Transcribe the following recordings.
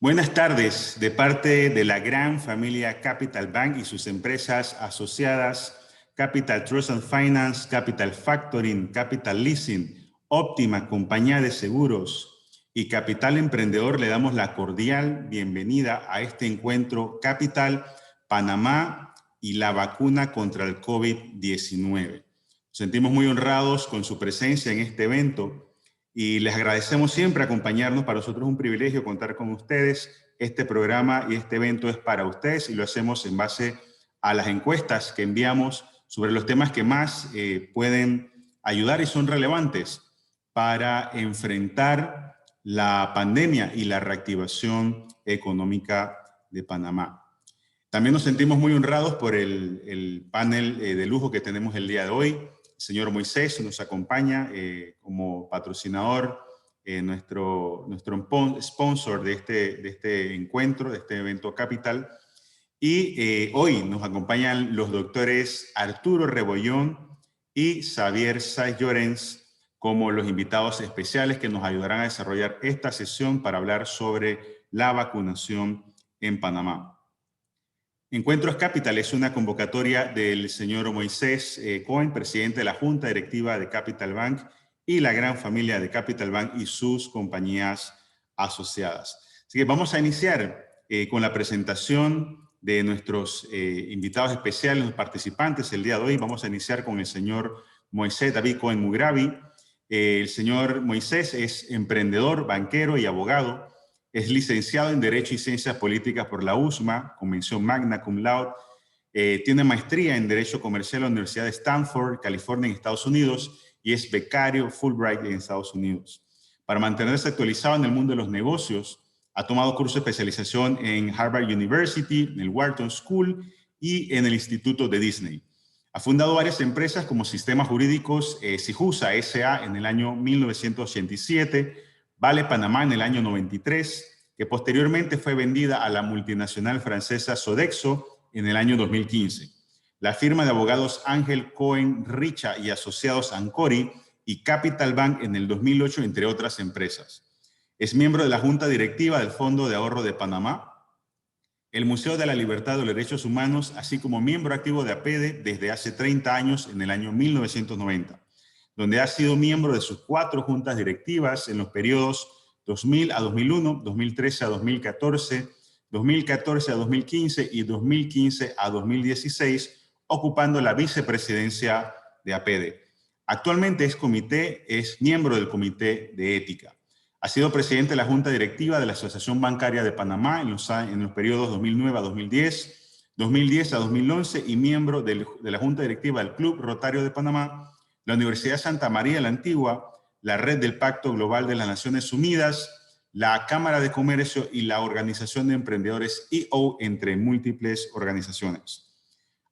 Buenas tardes, de parte de la gran familia Capital Bank y sus empresas asociadas, Capital Trust and Finance, Capital Factoring, Capital Leasing, Óptima, Compañía de Seguros y Capital Emprendedor, le damos la cordial bienvenida a este encuentro Capital, Panamá y la vacuna contra el COVID-19. Nos sentimos muy honrados con su presencia en este evento y les agradecemos siempre acompañarnos. Para nosotros es un privilegio contar con ustedes. Este programa y este evento es para ustedes y lo hacemos en base a las encuestas que enviamos sobre los temas que más pueden ayudar y son relevantes para enfrentar la pandemia y la reactivación económica de Panamá. También nos sentimos muy honrados por el panel de lujo que tenemos el día de hoy. El señor Moisés nos acompaña como patrocinador, nuestro sponsor de este encuentro, de este evento Capital. Y hoy nos acompañan los doctores Arturo Rebollón y Xavier Sáez Llorens como los invitados especiales que nos ayudarán a desarrollar esta sesión para hablar sobre la vacunación en Panamá. Encuentros Capital es una convocatoria del señor Moisés Cohen, presidente de la Junta Directiva de Capital Bank y la gran familia de Capital Bank y sus compañías asociadas. Así que vamos a iniciar con la presentación de nuestros invitados especiales, los participantes el día de hoy. Vamos a iniciar con el señor Moisés David Cohen Mugrabi. El señor Moisés es emprendedor, banquero y abogado. Es licenciado en Derecho y Ciencias Políticas por la USMA, con mención magna cum laude. Tiene maestría en Derecho Comercial en la Universidad de Stanford, California, en Estados Unidos, y es becario Fulbright en Estados Unidos. Para mantenerse actualizado en el mundo de los negocios, ha tomado curso de especialización en Harvard University, en el Wharton School y en el Instituto de Disney. Ha fundado varias empresas como Sistemas Jurídicos Sijusa S.A. en el año 1987, Vale Panamá en el año 93, que posteriormente fue vendida a la multinacional francesa Sodexo en el año 2015. La firma de abogados Ángel Cohen Richa y Asociados Ancori y Capital Bank en el 2008, entre otras empresas. Es miembro de la Junta Directiva del Fondo de Ahorro de Panamá, el Museo de la Libertad de los Derechos Humanos, así como miembro activo de APEDE desde hace 30 años, en el año 1990. Donde ha sido miembro de sus 4 juntas directivas en los periodos 2000 a 2001, 2013 a 2014, 2014 a 2015 y 2015 a 2016, ocupando la vicepresidencia de APEDE. Actualmente es miembro del Comité de Ética. Ha sido presidente de la Junta Directiva de la Asociación Bancaria de Panamá en los periodos 2009 a 2010, 2010 a 2011 y miembro de la Junta Directiva del Club Rotario de Panamá, la Universidad Santa María la Antigua, la Red del Pacto Global de las Naciones Unidas, la Cámara de Comercio y la Organización de Emprendedores EO, entre múltiples organizaciones.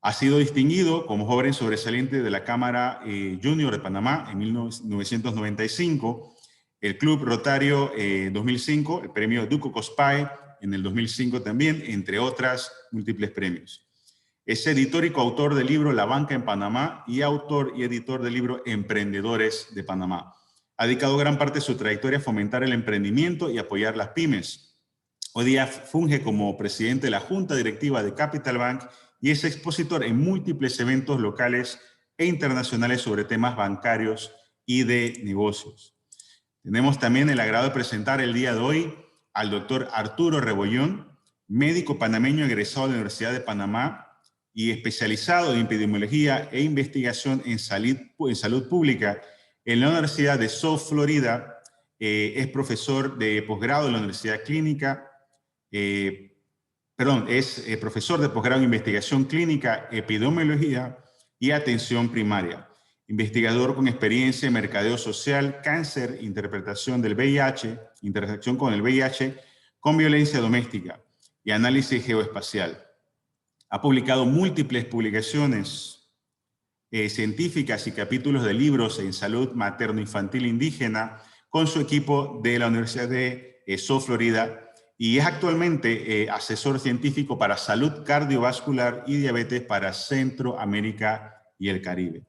Ha sido distinguido como joven sobresaliente de la Cámara Junior de Panamá en 1995, el Club Rotario 2005, el premio Duco Cospae en el 2005 también, entre otras múltiples premios. Es editor y coautor del libro La Banca en Panamá y autor y editor del libro Emprendedores de Panamá. Ha dedicado gran parte de su trayectoria a fomentar el emprendimiento y apoyar las pymes. Hoy día funge como presidente de la Junta Directiva de Capital Bank y es expositor en múltiples eventos locales e internacionales sobre temas bancarios y de negocios. Tenemos también el agrado de presentar el día de hoy al doctor Arturo Rebollón, médico panameño egresado de la Universidad de Panamá y especializado en epidemiología e investigación en salud pública en la Universidad de South Florida. Es profesor de posgrado en la Universidad Clínica, es profesor de posgrado en investigación clínica, epidemiología y atención primaria. Investigador con experiencia en mercadeo social, cáncer, interpretación del VIH, intersección con el VIH, con violencia doméstica y análisis geoespacial. Ha publicado múltiples publicaciones científicas y capítulos de libros en salud materno-infantil indígena con su equipo de la Universidad de South Florida y es actualmente asesor científico para salud cardiovascular y diabetes para Centroamérica y el Caribe.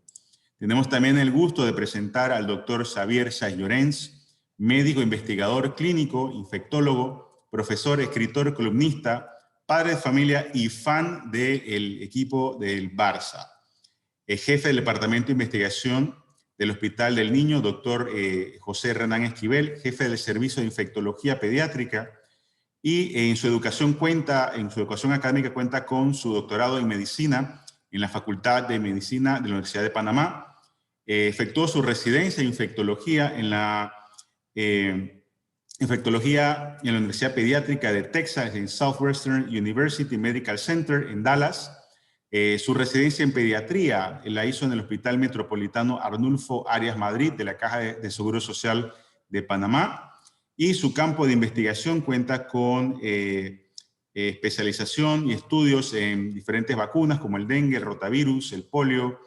Tenemos también el gusto de presentar al doctor Xavier Sáez Llorens, médico investigador clínico, infectólogo, profesor, escritor, columnista, padre de familia y fan del equipo del Barça. Jefe del Departamento de Investigación del Hospital del Niño, doctor José Renán Esquivel, jefe del Servicio de Infectología Pediátrica, y en su educación académica cuenta con su doctorado en Medicina en la Facultad de Medicina de la Universidad de Panamá. Efectuó su residencia en infectología en la Universidad Pediátrica de Texas, en Southwestern University Medical Center en Dallas. Su residencia en pediatría la hizo en el Hospital Metropolitano Arnulfo Arias Madrid de la Caja de Seguro Social de Panamá. Y su campo de investigación cuenta con especialización y estudios en diferentes vacunas como el dengue, el rotavirus, el polio,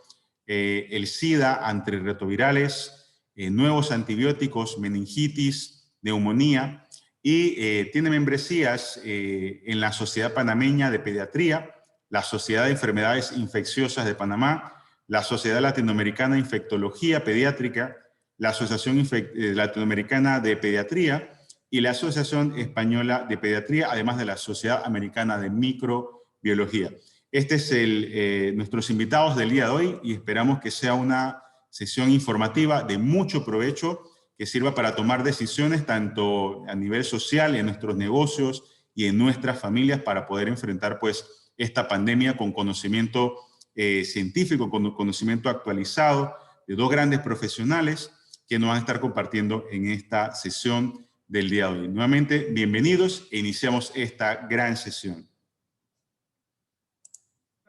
el SIDA, antirretrovirales, nuevos antibióticos, meningitis, neumonía, y tiene membresías en la Sociedad Panameña de Pediatría, la Sociedad de Enfermedades Infecciosas de Panamá, la Sociedad Latinoamericana de Infectología Pediátrica, la Asociación Latinoamericana de Pediatría y la Asociación Española de Pediatría, además de la Sociedad Americana de Microbiología. Este es nuestros invitados del día de hoy y esperamos que sea una sesión informativa de mucho provecho que sirva para tomar decisiones tanto a nivel social, en nuestros negocios y en nuestras familias para poder enfrentar pues esta pandemia con conocimiento científico, con conocimiento actualizado de dos grandes profesionales que nos van a estar compartiendo en esta sesión del día de hoy. Nuevamente, bienvenidos e iniciamos esta gran sesión.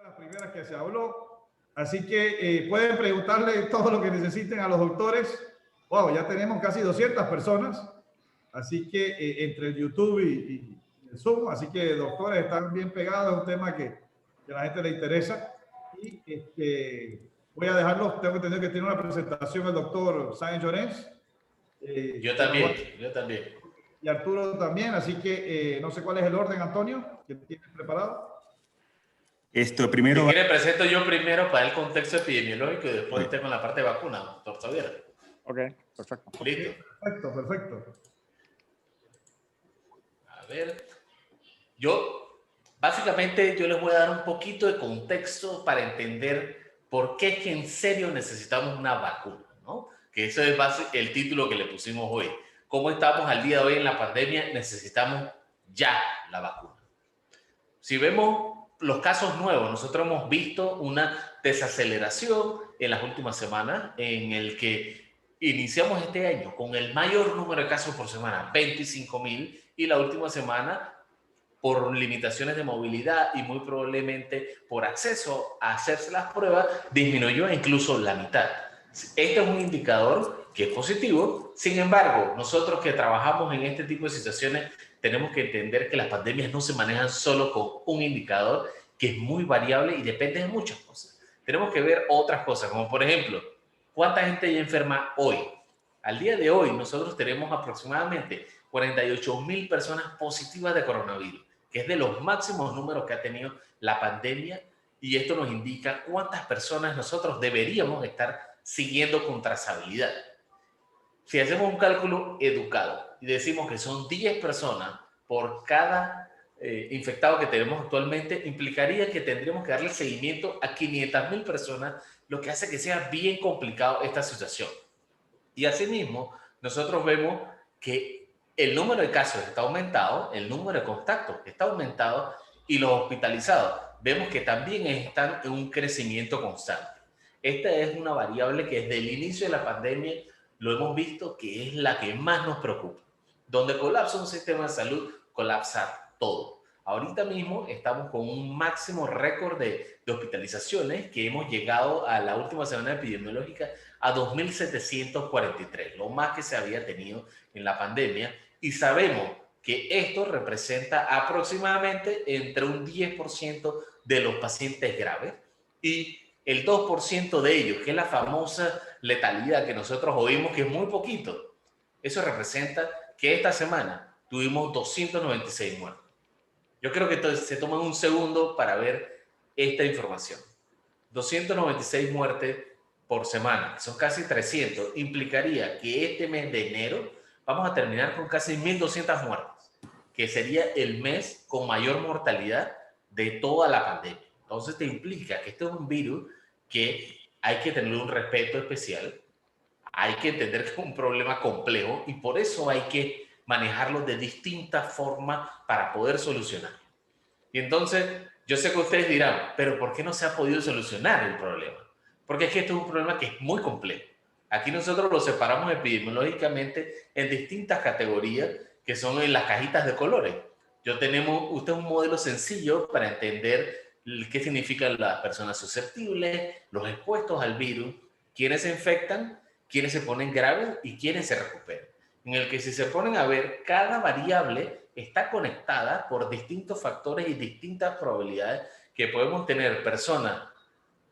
La primera que se habló, así que pueden preguntarle todo lo que necesiten a los doctores. Wow, ya tenemos casi 200 personas, así que entre el YouTube y el Zoom, así que doctores están bien pegados, es un tema que a la gente le interesa. Y voy a dejarlos, tengo entendido que tiene una presentación el doctor Sáenz Llorens. Yo también. Y Arturo también, así que no sé cuál es el orden, Antonio, que tienes preparado. Primero. Si quiere, presento yo primero para el contexto epidemiológico y después usted con la parte de vacuna, doctor Xavier. Ok, perfecto. Listo. Perfecto. A ver, básicamente yo les voy a dar un poquito de contexto para entender por qué es que en serio necesitamos una vacuna, ¿no? Que eso es el título que le pusimos hoy. ¿Cómo estamos al día de hoy en la pandemia? Necesitamos ya la vacuna. Si vemos los casos nuevos, nosotros hemos visto una desaceleración en las últimas semanas en el que iniciamos este año con el mayor número de casos por semana, 25,000, y la última semana, por limitaciones de movilidad y muy probablemente por acceso a hacerse las pruebas, disminuyó incluso la mitad. Este es un indicador que es positivo. Sin embargo, nosotros que trabajamos en este tipo de situaciones tenemos que entender que las pandemias no se manejan solo con un indicador que es muy variable y depende de muchas cosas. Tenemos que ver otras cosas, como por ejemplo, ¿cuánta gente ya enferma hoy? Al día de hoy nosotros tenemos aproximadamente 48,000 personas positivas de coronavirus, que es de los máximos números que ha tenido la pandemia, y esto nos indica cuántas personas nosotros deberíamos estar siguiendo con trazabilidad. Si hacemos un cálculo educado y decimos que son 10 personas por cada infectado que tenemos actualmente, implicaría que tendríamos que darle seguimiento a 500,000 personas, lo que hace que sea bien complicado esta situación. Y asimismo, nosotros vemos que el número de casos está aumentado, el número de contactos está aumentado y los hospitalizados vemos que también están en un crecimiento constante. Esta es una variable que desde el inicio de la pandemia lo hemos visto que es la que más nos preocupa. Donde colapsa un sistema de salud, colapsa todo. Ahorita mismo estamos con un máximo récord de hospitalizaciones que hemos llegado a la última semana epidemiológica a 2,743, lo más que se había tenido en la pandemia, y sabemos que esto representa aproximadamente entre un 10% de los pacientes graves y el 2% de ellos, que es la famosa letalidad que nosotros oímos que es muy poquito. Eso representa que esta semana tuvimos 296 muertos. Yo creo que se toman un segundo para ver esta información. 296 muertes por semana, que son casi 300, implicaría que este mes de enero vamos a terminar con casi 1,200 muertes, que sería el mes con mayor mortalidad de toda la pandemia. Entonces te implica que este es un virus que hay que tener un respeto especial, hay que entender que es un problema complejo y por eso hay que manejarlo de distintas formas para poder solucionar. Y entonces, yo sé que ustedes dirán, pero ¿por qué no se ha podido solucionar el problema? Porque es que este es un problema que es muy complejo. Aquí nosotros lo separamos epidemiológicamente en distintas categorías que son en las cajitas de colores. Usted es un modelo sencillo para entender qué significan las personas susceptibles, los expuestos al virus, quiénes se infectan, quiénes se ponen graves y quiénes se recuperan. En el que si se ponen a ver, cada variable está conectada por distintos factores y distintas probabilidades que podemos tener personas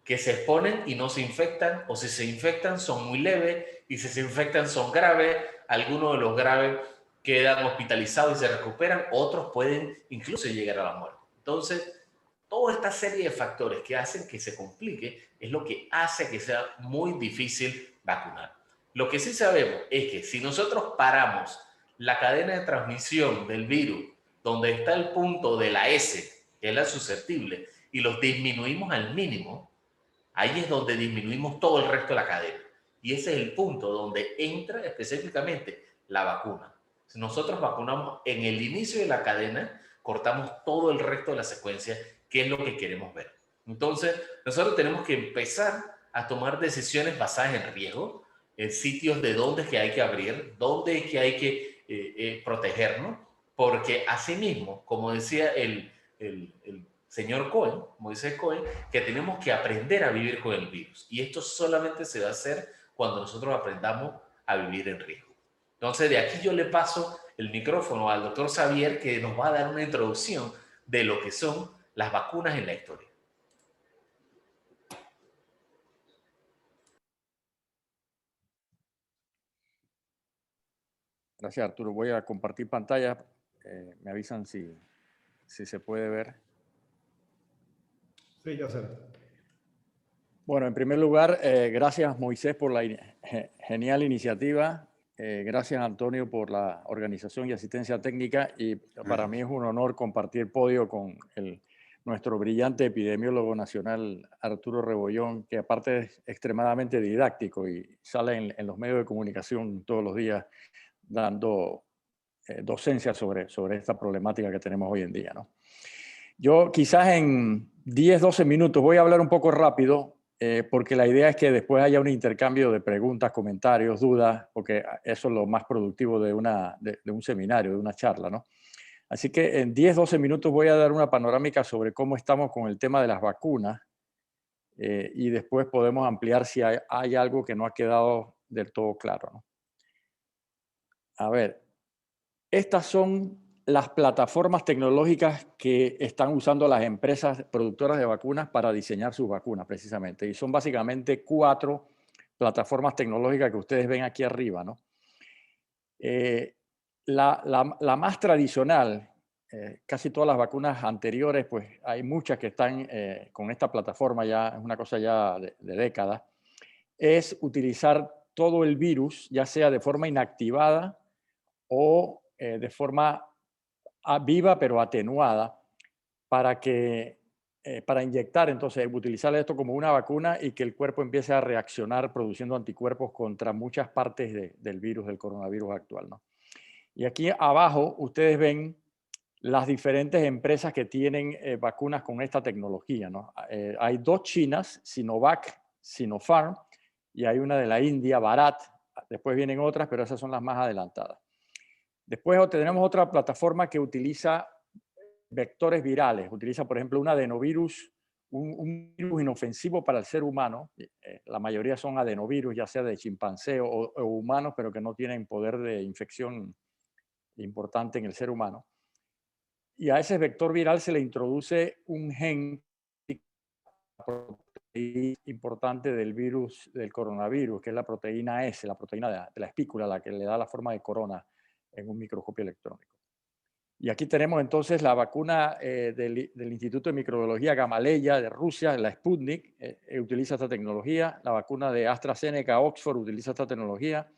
que se exponen y no se infectan, o si se infectan son muy leves, y si se infectan son graves, algunos de los graves quedan hospitalizados y se recuperan, otros pueden incluso llegar a la muerte. Entonces, toda esta serie de factores que hacen que se complique es lo que hace que sea muy difícil vacunar. Lo que sí sabemos es que si nosotros paramos la cadena de transmisión del virus, donde está el punto de la S, que es la susceptible, y los disminuimos al mínimo, ahí es donde disminuimos todo el resto de la cadena. Y ese es el punto donde entra específicamente la vacuna. Si nosotros vacunamos en el inicio de la cadena, cortamos todo el resto de la secuencia, que es lo que queremos ver. Entonces, nosotros tenemos que empezar a tomar decisiones basadas en riesgo, en sitios de dónde es que hay que abrir, dónde es que hay que protegernos, porque asimismo, como decía el señor Cohen, Moisés Cohen, que tenemos que aprender a vivir con el virus. Y esto solamente se va a hacer cuando nosotros aprendamos a vivir en riesgo. Entonces, de aquí yo le paso el micrófono al doctor Xavier, que nos va a dar una introducción de lo que son las vacunas en la historia. Gracias, Arturo. Voy a compartir pantalla. Me avisan si se puede ver. Sí, ya sé. Bueno, en primer lugar, gracias, Moisés, por la genial iniciativa. Gracias, Antonio, por la organización y asistencia técnica. Y para mí es un honor compartir podio con nuestro brillante epidemiólogo nacional, Arturo Rebollón, que aparte es extremadamente didáctico y sale en los medios de comunicación todos los días dando docencia sobre esta problemática que tenemos hoy en día, ¿no? Yo quizás en 10, 12 minutos voy a hablar un poco rápido, porque la idea es que después haya un intercambio de preguntas, comentarios, dudas, porque eso es lo más productivo de un seminario, de una charla, ¿no? Así que en 10, 12 minutos voy a dar una panorámica sobre cómo estamos con el tema de las vacunas, y después podemos ampliar si hay algo que no ha quedado del todo claro, ¿no? A ver, estas son las plataformas tecnológicas que están usando las empresas productoras de vacunas para diseñar sus vacunas, precisamente. Y son básicamente 4 plataformas tecnológicas que ustedes ven aquí arriba, ¿no? La más tradicional, casi todas las vacunas anteriores, pues hay muchas que están con esta plataforma, ya es una cosa ya de décadas, es utilizar todo el virus, ya sea de forma inactivada o de forma viva pero atenuada, para inyectar, entonces utilizar esto como una vacuna y que el cuerpo empiece a reaccionar produciendo anticuerpos contra muchas partes del virus, del coronavirus actual, ¿no? Y aquí abajo ustedes ven las diferentes empresas que tienen vacunas con esta tecnología, ¿no? Hay 2 chinas, Sinovac, Sinopharm, y hay una de la India, Bharat. Después vienen otras, pero esas son las más adelantadas. Después tenemos otra plataforma que utiliza vectores virales. Utiliza, por ejemplo, un adenovirus, un virus inofensivo para el ser humano. La mayoría son adenovirus, ya sea de chimpancé o humanos, pero que no tienen poder de infección importante en el ser humano. Y a ese vector viral se le introduce un gen importante del virus, del coronavirus, que es la proteína S, la proteína de la espícula, la que le da la forma de corona en un microscopio electrónico. Y aquí tenemos entonces la vacuna del Instituto de Microbiología Gamaleya de Rusia, la Sputnik, utiliza esta tecnología. La vacuna de AstraZeneca, Oxford, utiliza esta tecnología.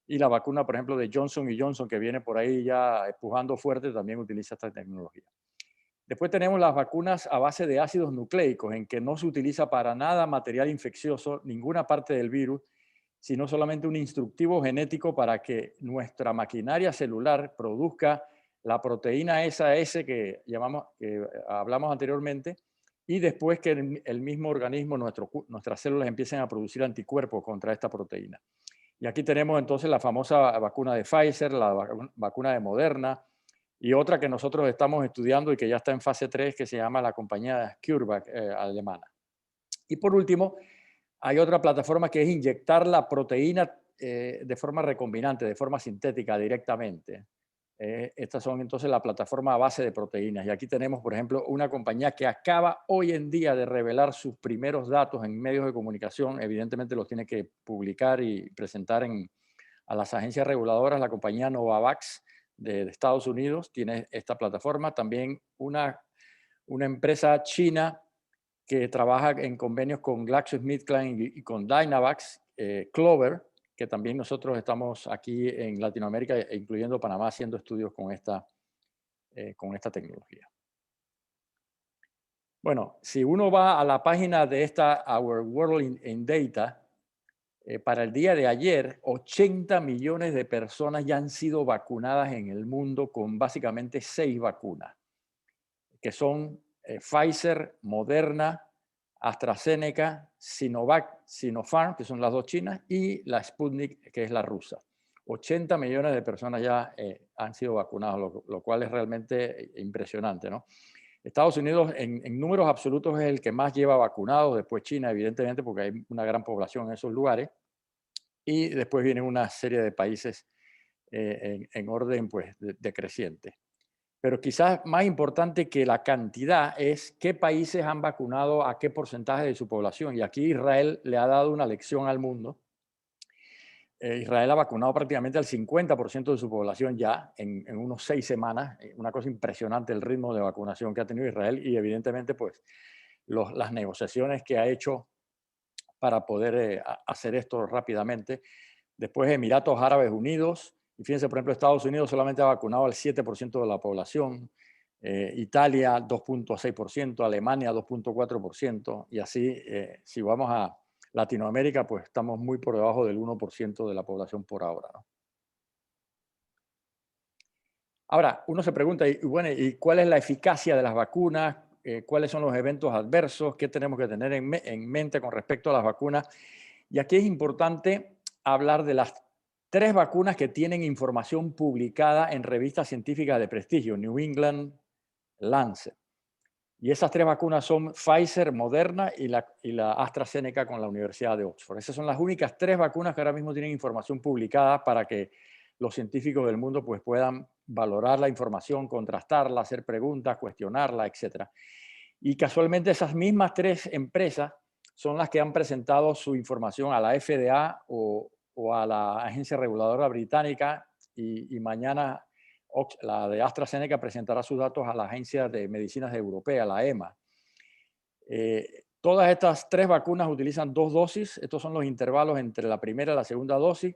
Y la vacuna, por ejemplo, de Johnson Johnson, que viene por ahí ya empujando fuerte, también utiliza esta tecnología. Después tenemos las vacunas a base de ácidos nucleicos, en que no se utiliza para nada material infeccioso, ninguna parte del virus, sino solamente un instructivo genético para que nuestra maquinaria celular produzca la proteína SAS que hablamos anteriormente, y después que el mismo organismo, nuestras células empiecen a producir anticuerpos contra esta proteína. Y aquí tenemos entonces la famosa vacuna de Pfizer, la vacuna de Moderna, y otra que nosotros estamos estudiando y que ya está en fase 3, que se llama la compañía CureVac alemana. Y por último, hay otra plataforma que es inyectar la proteína de forma recombinante, de forma sintética directamente. Estas son entonces la plataforma a base de proteínas. Y aquí tenemos, por ejemplo, una compañía que acaba hoy en día de revelar sus primeros datos en medios de comunicación. Evidentemente los tiene que publicar y presentar a las agencias reguladoras. La compañía Novavax de Estados Unidos tiene esta plataforma. También una empresa china que trabaja en convenios con GlaxoSmithKline y con Dynavax, Clover, que también nosotros estamos aquí en Latinoamérica, incluyendo Panamá, haciendo estudios con esta tecnología. Bueno, si uno va a la página de esta Our World in Data, para el día de ayer, 80 millones de personas ya han sido vacunadas en el mundo con básicamente 6 vacunas, que son Pfizer, Moderna, AstraZeneca, Sinovac, Sinopharm, que son las 2 chinas, y la Sputnik, que es la rusa. 80 millones de personas ya han sido vacunadas, lo cual es realmente impresionante, ¿no? Estados Unidos en números absolutos es el que más lleva vacunados, después China, evidentemente, porque hay una gran población en esos lugares, y después vienen una serie de países en orden pues, decreciente. Pero quizás más importante que la cantidad es qué países han vacunado a qué porcentaje de su población. Y aquí Israel le ha dado una lección al mundo. Israel ha vacunado prácticamente al 50% de su población ya en unos 6 semanas. Una cosa impresionante el ritmo de vacunación que ha tenido Israel y evidentemente pues las negociaciones que ha hecho para poder hacer esto rápidamente. Después Emiratos Árabes Unidos. Y fíjense, por ejemplo, Estados Unidos solamente ha vacunado al 7% de la población, Italia 2.6%, Alemania 2.4%, y así, si vamos a Latinoamérica, pues estamos muy por debajo del 1% de la población por ahora, ¿no? Ahora, uno se pregunta, y bueno, ¿y cuál es la eficacia de las vacunas? ¿Cuáles son los eventos adversos? ¿Qué tenemos que tener en mente con respecto a las vacunas? Y aquí es importante hablar de las 3 vacunas que tienen información publicada en revistas científicas de prestigio, New England, Lancet. Y esas 3 vacunas son Pfizer, Moderna y la AstraZeneca con la Universidad de Oxford. Esas son las únicas 3 vacunas que ahora mismo tienen información publicada para que los científicos del mundo pues, puedan valorar la información, contrastarla, hacer preguntas, cuestionarla, etc. Y casualmente esas mismas 3 empresas son las que han presentado su información a la FDA o a la agencia reguladora británica y mañana la de AstraZeneca presentará sus datos a la Agencia de Medicinas Europea, la EMA. Todas estas 3 vacunas utilizan 2 dosis. Estos son los intervalos entre la primera y la segunda dosis.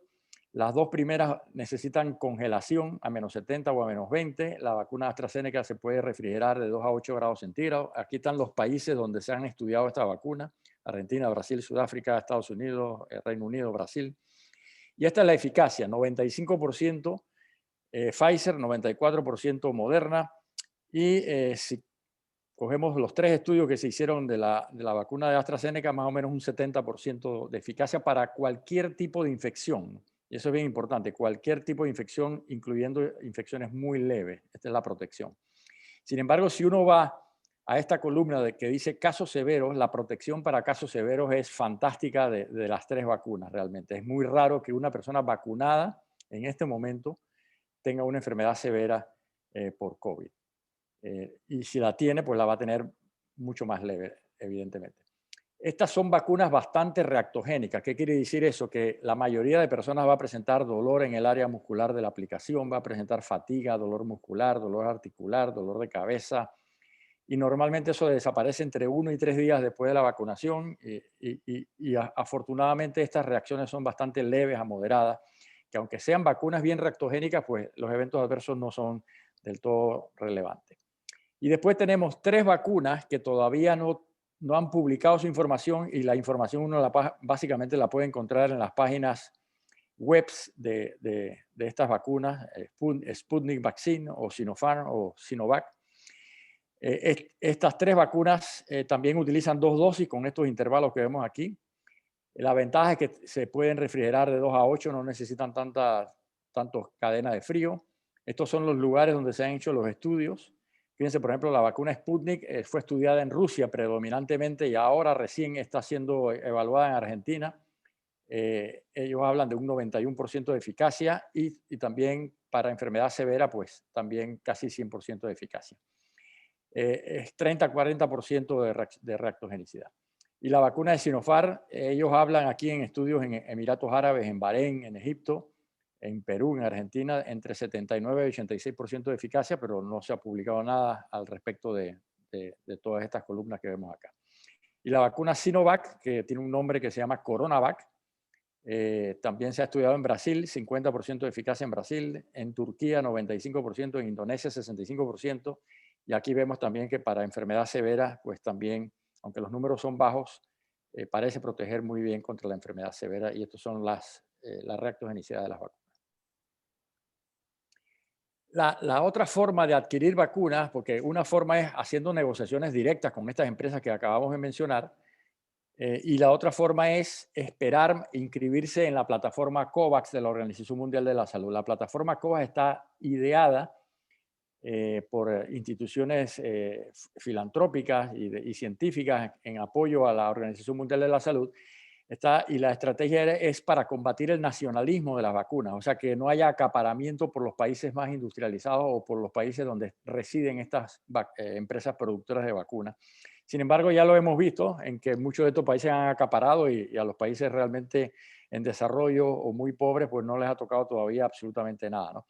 Las 2 primeras necesitan congelación a -70 o a -20. La vacuna AstraZeneca se puede refrigerar de 2 a 8 grados centígrados. Aquí están los países donde se han estudiado esta vacuna: Argentina, Brasil, Sudáfrica, Estados Unidos, Reino Unido, Brasil. Y esta es la eficacia: 95% Pfizer, 94% Moderna. Y si cogemos los 3 estudios que se hicieron de la vacuna de AstraZeneca, más o menos un 70% de eficacia para cualquier tipo de infección. Y eso es bien importante, cualquier tipo de infección, incluyendo infecciones muy leves. Esta es la protección. Sin embargo, si uno va a esta columna que dice casos severos, la protección para casos severos es fantástica de las 3 vacunas realmente. Es muy raro que una persona vacunada en este momento tenga una enfermedad severa por COVID. Y si la tiene, pues la va a tener mucho más leve, evidentemente. Estas son vacunas bastante reactogénicas. ¿Qué quiere decir eso? Que la mayoría de personas va a presentar dolor en el área muscular de la aplicación, va a presentar fatiga, dolor muscular, dolor articular, dolor de cabeza. Y normalmente eso desaparece entre 1 y 3 días después de la vacunación. Y afortunadamente estas reacciones son bastante leves a moderadas. que aunque sean vacunas bien reactogénicas, pues los eventos adversos no son del todo relevantes. Y después tenemos 3 vacunas que todavía no han publicado su información, y la información uno básicamente la puede encontrar en las páginas webs de estas vacunas, Sputnik Vaccine o Sinopharm o Sinovac. Estas 3 vacunas también utilizan 2 dosis con estos intervalos que vemos aquí. La ventaja es que se pueden refrigerar de 2 a 8, no necesitan tantas cadenas de frío. Estos son los lugares donde se han hecho los estudios. Fíjense, por ejemplo, la vacuna Sputnik fue estudiada en Rusia predominantemente y ahora recién está siendo evaluada en Argentina. Ellos hablan de un 91% de eficacia y también para enfermedad severa, pues también casi 100% de eficacia. Es 30-40% de reactogenicidad. Y la vacuna de Sinopharm, ellos hablan aquí en estudios en Emiratos Árabes, en Bahrein, en Egipto, en Perú, en Argentina, entre 79 y 86% de eficacia, pero no se ha publicado nada al respecto de todas estas columnas que vemos acá. Y la vacuna Sinovac, que tiene un nombre que se llama Coronavac, también se ha estudiado en Brasil, 50% de eficacia en Brasil, en Turquía 95%, en Indonesia 65%, y aquí vemos también que para enfermedad severa, pues también, aunque los números son bajos, parece proteger muy bien contra la enfermedad severa, y estas son la reactogenicidad de las vacunas. La otra forma de adquirir vacunas, porque una forma es haciendo negociaciones directas con estas empresas que acabamos de mencionar, y la otra forma es esperar inscribirse en la plataforma COVAX de la Organización Mundial de la Salud. La plataforma COVAX está ideada por instituciones filantrópicas y científicas en apoyo a la Organización Mundial de la Salud. Y la estrategia es para combatir el nacionalismo de las vacunas, o sea, que no haya acaparamiento por los países más industrializados o por los países donde residen estas empresas productoras de vacunas. Sin embargo, ya lo hemos visto en que muchos de estos países han acaparado y a los países realmente en desarrollo o muy pobres, pues no les ha tocado todavía absolutamente nada, ¿no?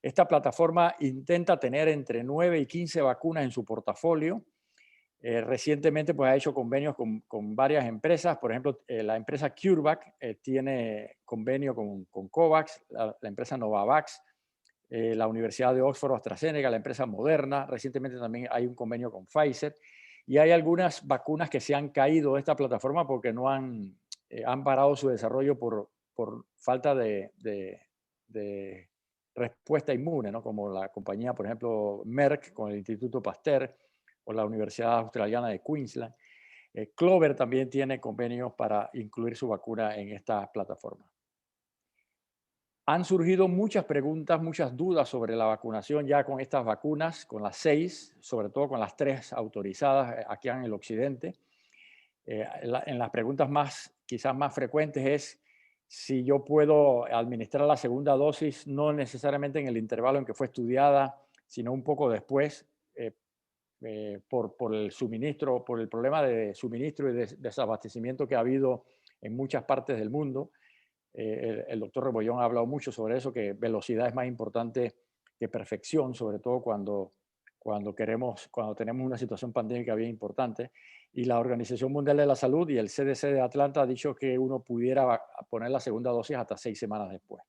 Esta plataforma intenta tener entre 9 y 15 vacunas en su portafolio. Recientemente pues, ha hecho convenios con varias empresas. Por ejemplo, la empresa CureVac tiene convenio con COVAX, la empresa Novavax, la Universidad de Oxford, AstraZeneca, la empresa Moderna. Recientemente también hay un convenio con Pfizer. Y hay algunas vacunas que se han caído de esta plataforma porque no han parado su desarrollo por falta de respuesta inmune, ¿no? Como la compañía, por ejemplo, Merck con el Instituto Pasteur o la Universidad Australiana de Queensland. Clover también tiene convenios para incluir su vacuna en esta plataforma. Han surgido muchas preguntas, muchas dudas sobre la vacunación ya con estas vacunas, con las 6, sobre todo con las 3 autorizadas aquí en el occidente. En las preguntas quizás más frecuentes es si yo puedo administrar la segunda dosis, no necesariamente en el intervalo en que fue estudiada, sino un poco después, por el suministro, por el problema de suministro y de desabastecimiento que ha habido en muchas partes del mundo. El doctor Rebollón ha hablado mucho sobre eso, que velocidad es más importante que perfección, sobre todo cuando tenemos una situación pandémica bien importante. Y la Organización Mundial de la Salud y el CDC de Atlanta ha dicho que uno pudiera poner la segunda dosis hasta 6 semanas después.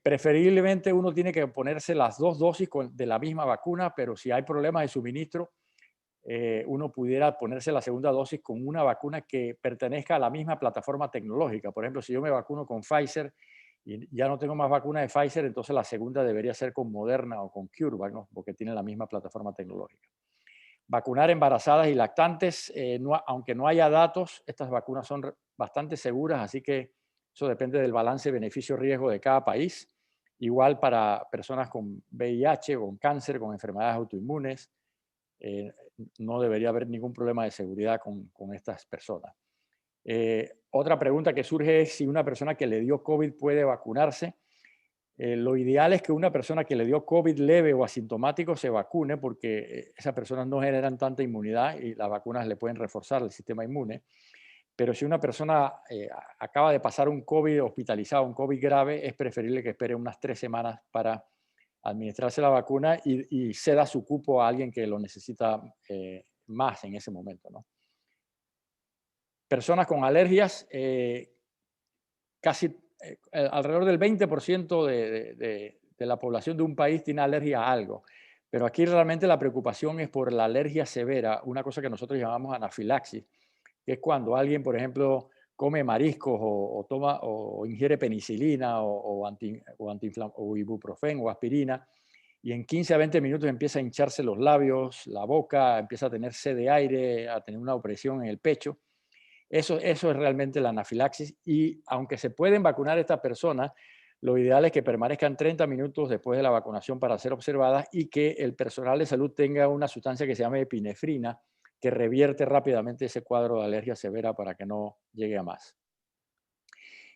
Preferiblemente uno tiene que ponerse las 2 dosis de la misma vacuna, pero si hay problemas de suministro, uno pudiera ponerse la segunda dosis con una vacuna que pertenezca a la misma plataforma tecnológica. Por ejemplo, si yo me vacuno con Pfizer y ya no tengo más vacuna de Pfizer, entonces la segunda debería ser con Moderna o con CureVac, ¿no? Porque tienen la misma plataforma tecnológica. Vacunar embarazadas y lactantes, aunque no haya datos, estas vacunas son bastante seguras, así que eso depende del balance beneficio-riesgo de cada país. Igual para personas con VIH, con cáncer, con enfermedades autoinmunes. No debería haber ningún problema de seguridad con estas personas. Otra pregunta que surge es si una persona que le dio COVID puede vacunarse. Lo ideal es que una persona que le dio COVID leve o asintomático se vacune porque esas personas no generan tanta inmunidad y las vacunas le pueden reforzar el sistema inmune. Pero si una persona acaba de pasar un COVID hospitalizado, un COVID grave, es preferible que espere unas 3 semanas para administrarse la vacuna y ceda su cupo a alguien que lo necesita más en ese momento, ¿no? Personas con alergias, casi alrededor del 20% de la población de un país tiene alergia a algo. Pero aquí realmente la preocupación es por la alergia severa, una cosa que nosotros llamamos anafilaxis, que es cuando alguien, por ejemplo, come mariscos o toma o ingiere penicilina o ibuprofeno o aspirina, y en 15 a 20 minutos empieza a hincharse los labios, la boca, empieza a tener sed de aire, a tener una opresión en el pecho. Eso es realmente la anafilaxis, y aunque se pueden vacunar estas personas, lo ideal es que permanezcan 30 minutos después de la vacunación para ser observadas y que el personal de salud tenga una sustancia que se llama epinefrina, que revierte rápidamente ese cuadro de alergia severa para que no llegue a más.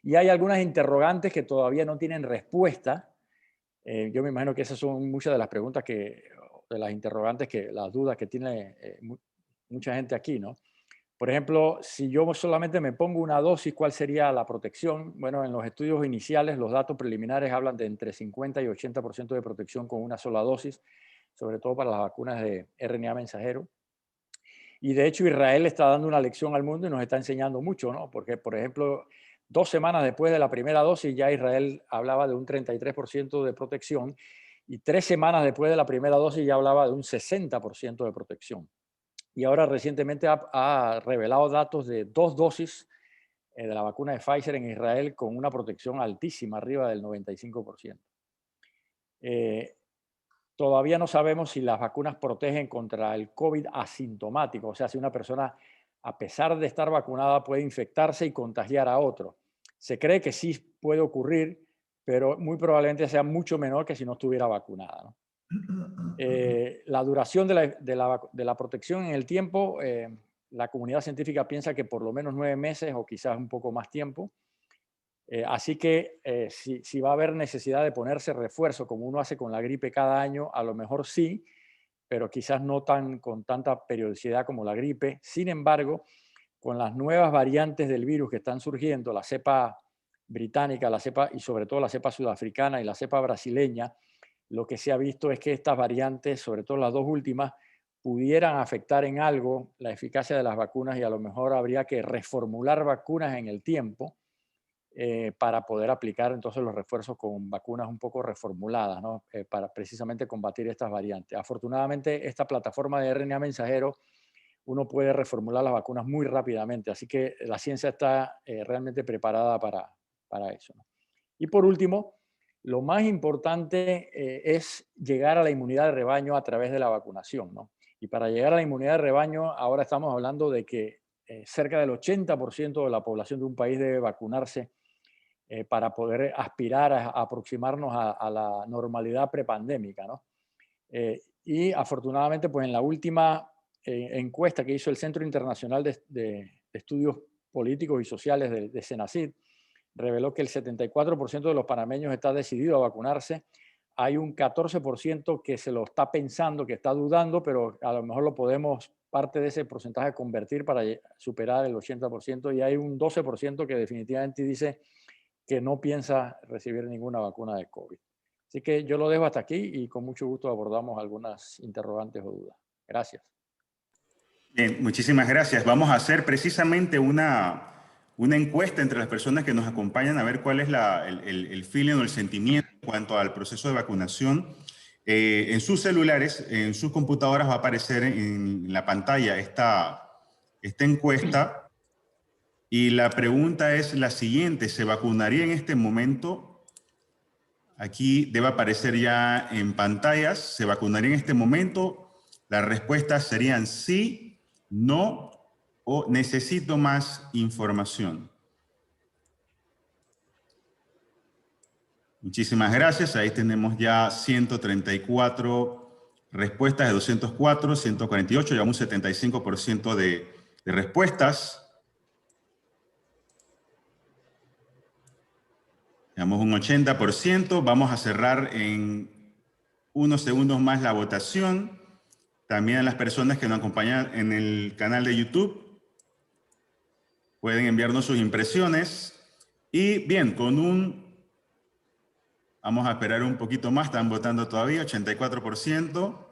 Y hay algunas interrogantes que todavía no tienen respuesta. Yo me imagino que esas son muchas de las preguntas de las interrogantes, las dudas que tiene mucha gente aquí, ¿no? Por ejemplo, si yo solamente me pongo una dosis, ¿cuál sería la protección? Bueno, en los estudios iniciales, los datos preliminares hablan de entre 50 y 80% de protección con una sola dosis, sobre todo para las vacunas de RNA mensajero. Y de hecho, Israel está dando una lección al mundo y nos está enseñando mucho, ¿no? Porque, por ejemplo, 2 semanas después de la primera dosis, ya Israel hablaba de un 33% de protección, y 3 semanas después de la primera dosis ya hablaba de un 60% de protección. Y ahora recientemente ha revelado datos de 2 dosis de la vacuna de Pfizer en Israel con una protección altísima, arriba del 95%. Todavía no sabemos si las vacunas protegen contra el COVID asintomático, o sea, si una persona, a pesar de estar vacunada, puede infectarse y contagiar a otro. Se cree que sí puede ocurrir, pero muy probablemente sea mucho menor que si no estuviera vacunada, ¿no? La duración de la protección en el tiempo, la comunidad científica piensa que por lo menos 9 meses o quizás un poco más tiempo. Así que si va a haber necesidad de ponerse refuerzo como uno hace con la gripe cada año, a lo mejor sí, pero quizás no con tanta periodicidad como la gripe. Sin embargo, con las nuevas variantes del virus que están surgiendo, la cepa británica, y sobre todo la cepa sudafricana y la cepa brasileña, lo que se ha visto es que estas variantes, sobre todo las 2 últimas, pudieran afectar en algo la eficacia de las vacunas, y a lo mejor habría que reformular vacunas en el tiempo para poder aplicar entonces los refuerzos con vacunas un poco reformuladas, ¿no? Para precisamente combatir estas variantes. Afortunadamente, esta plataforma de RNA mensajero, uno puede reformular las vacunas muy rápidamente, así que la ciencia está realmente preparada para eso, ¿no? Y por último, lo más importante es llegar a la inmunidad de rebaño a través de la vacunación, ¿no? Y para llegar a la inmunidad de rebaño, ahora estamos hablando de que cerca del 80% de la población de un país debe vacunarse para poder aspirar a aproximarnos a la normalidad prepandémica, ¿no? Y afortunadamente, pues en la última encuesta que hizo el Centro Internacional de Estudios Políticos y Sociales de CENACID, reveló que el 74% de los panameños está decidido a vacunarse. Hay un 14% que se lo está pensando, que está dudando, pero a lo mejor lo podemos, parte de ese porcentaje, convertir para superar el 80%, y hay un 12% que definitivamente dice que no piensa recibir ninguna vacuna de COVID. Así que yo lo dejo hasta aquí y con mucho gusto abordamos algunas interrogantes o dudas. Gracias. Bien, muchísimas gracias. Vamos a hacer precisamente una encuesta entre las personas que nos acompañan a ver cuál es el feeling o el sentimiento en cuanto al proceso de vacunación. En sus celulares, en sus computadoras va a aparecer en la pantalla esta encuesta, y la pregunta es la siguiente: ¿se vacunaría en este momento? Aquí debe aparecer ya en pantallas. ¿Se vacunaría en este momento? Las respuestas serían sí, no o necesito más información. Muchísimas gracias. Ahí tenemos ya 134 respuestas de 204, 148, ya un 75% de respuestas. Tenemos un 80%. Vamos a cerrar en unos segundos más la votación. También a las personas que nos acompañan en el canal de YouTube pueden enviarnos sus impresiones. Y bien, vamos a esperar un poquito más. Están votando todavía, 84%.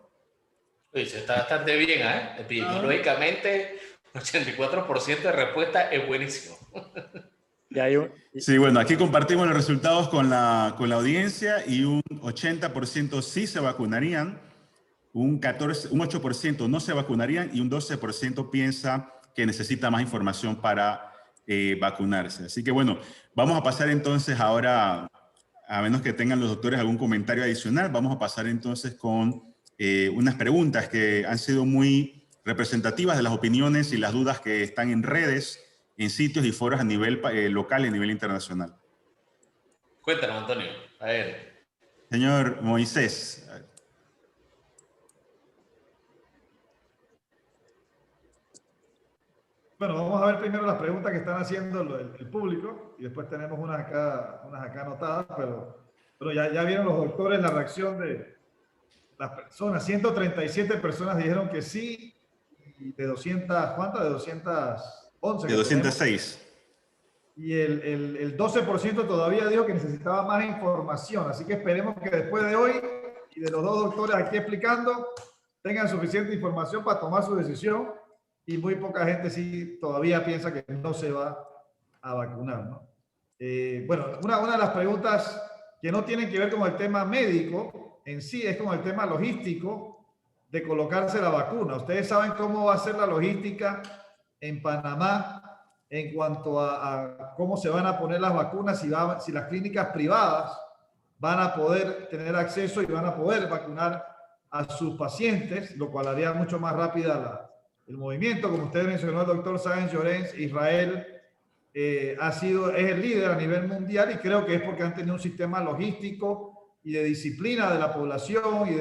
Oye, se está bastante bien, ¿eh? Epidemiológicamente, 84% de respuesta es buenísimo. Y hay un, Sí, bueno, aquí compartimos los resultados con la audiencia y un 80% sí se vacunarían, un 8% no se vacunarían y un 12% piensa que necesita más información para vacunarse. Así que bueno, vamos a pasar entonces ahora, a menos que tengan los doctores algún comentario adicional, vamos a pasar entonces con unas preguntas que han sido muy representativas de las opiniones y las dudas que están en redes, en sitios y foros a nivel local y a nivel internacional. Cuéntanos, Antonio. A ver. Señor Moisés. Bueno, vamos a ver primero las preguntas que están haciendo el público y después tenemos unas acá anotadas, pero ya vieron los doctores la reacción de las personas. 137 personas dijeron que sí y de 200, ¿cuántas? De 211 De que 206. tenemos. Y el 12% todavía dijo que necesitaba más información. Así que esperemos que después de hoy y de los dos doctores aquí explicando, tengan suficiente información para tomar su decisión. Y muy poca gente sí todavía piensa que no se va a vacunar, ¿no? Bueno, una de las preguntas que no tienen que ver con el tema médico en sí, es con el tema logístico de colocarse la vacuna. ¿Ustedes saben cómo va a ser la logística en Panamá en cuanto a cómo se van a poner las vacunas, si las clínicas privadas van a poder tener acceso y van a poder vacunar a sus pacientes, lo cual haría mucho más rápida el movimiento? Como usted mencionó, el doctor Sáenz Llorens, Israel es el líder a nivel mundial y creo que es porque han tenido un sistema logístico y de disciplina de la población y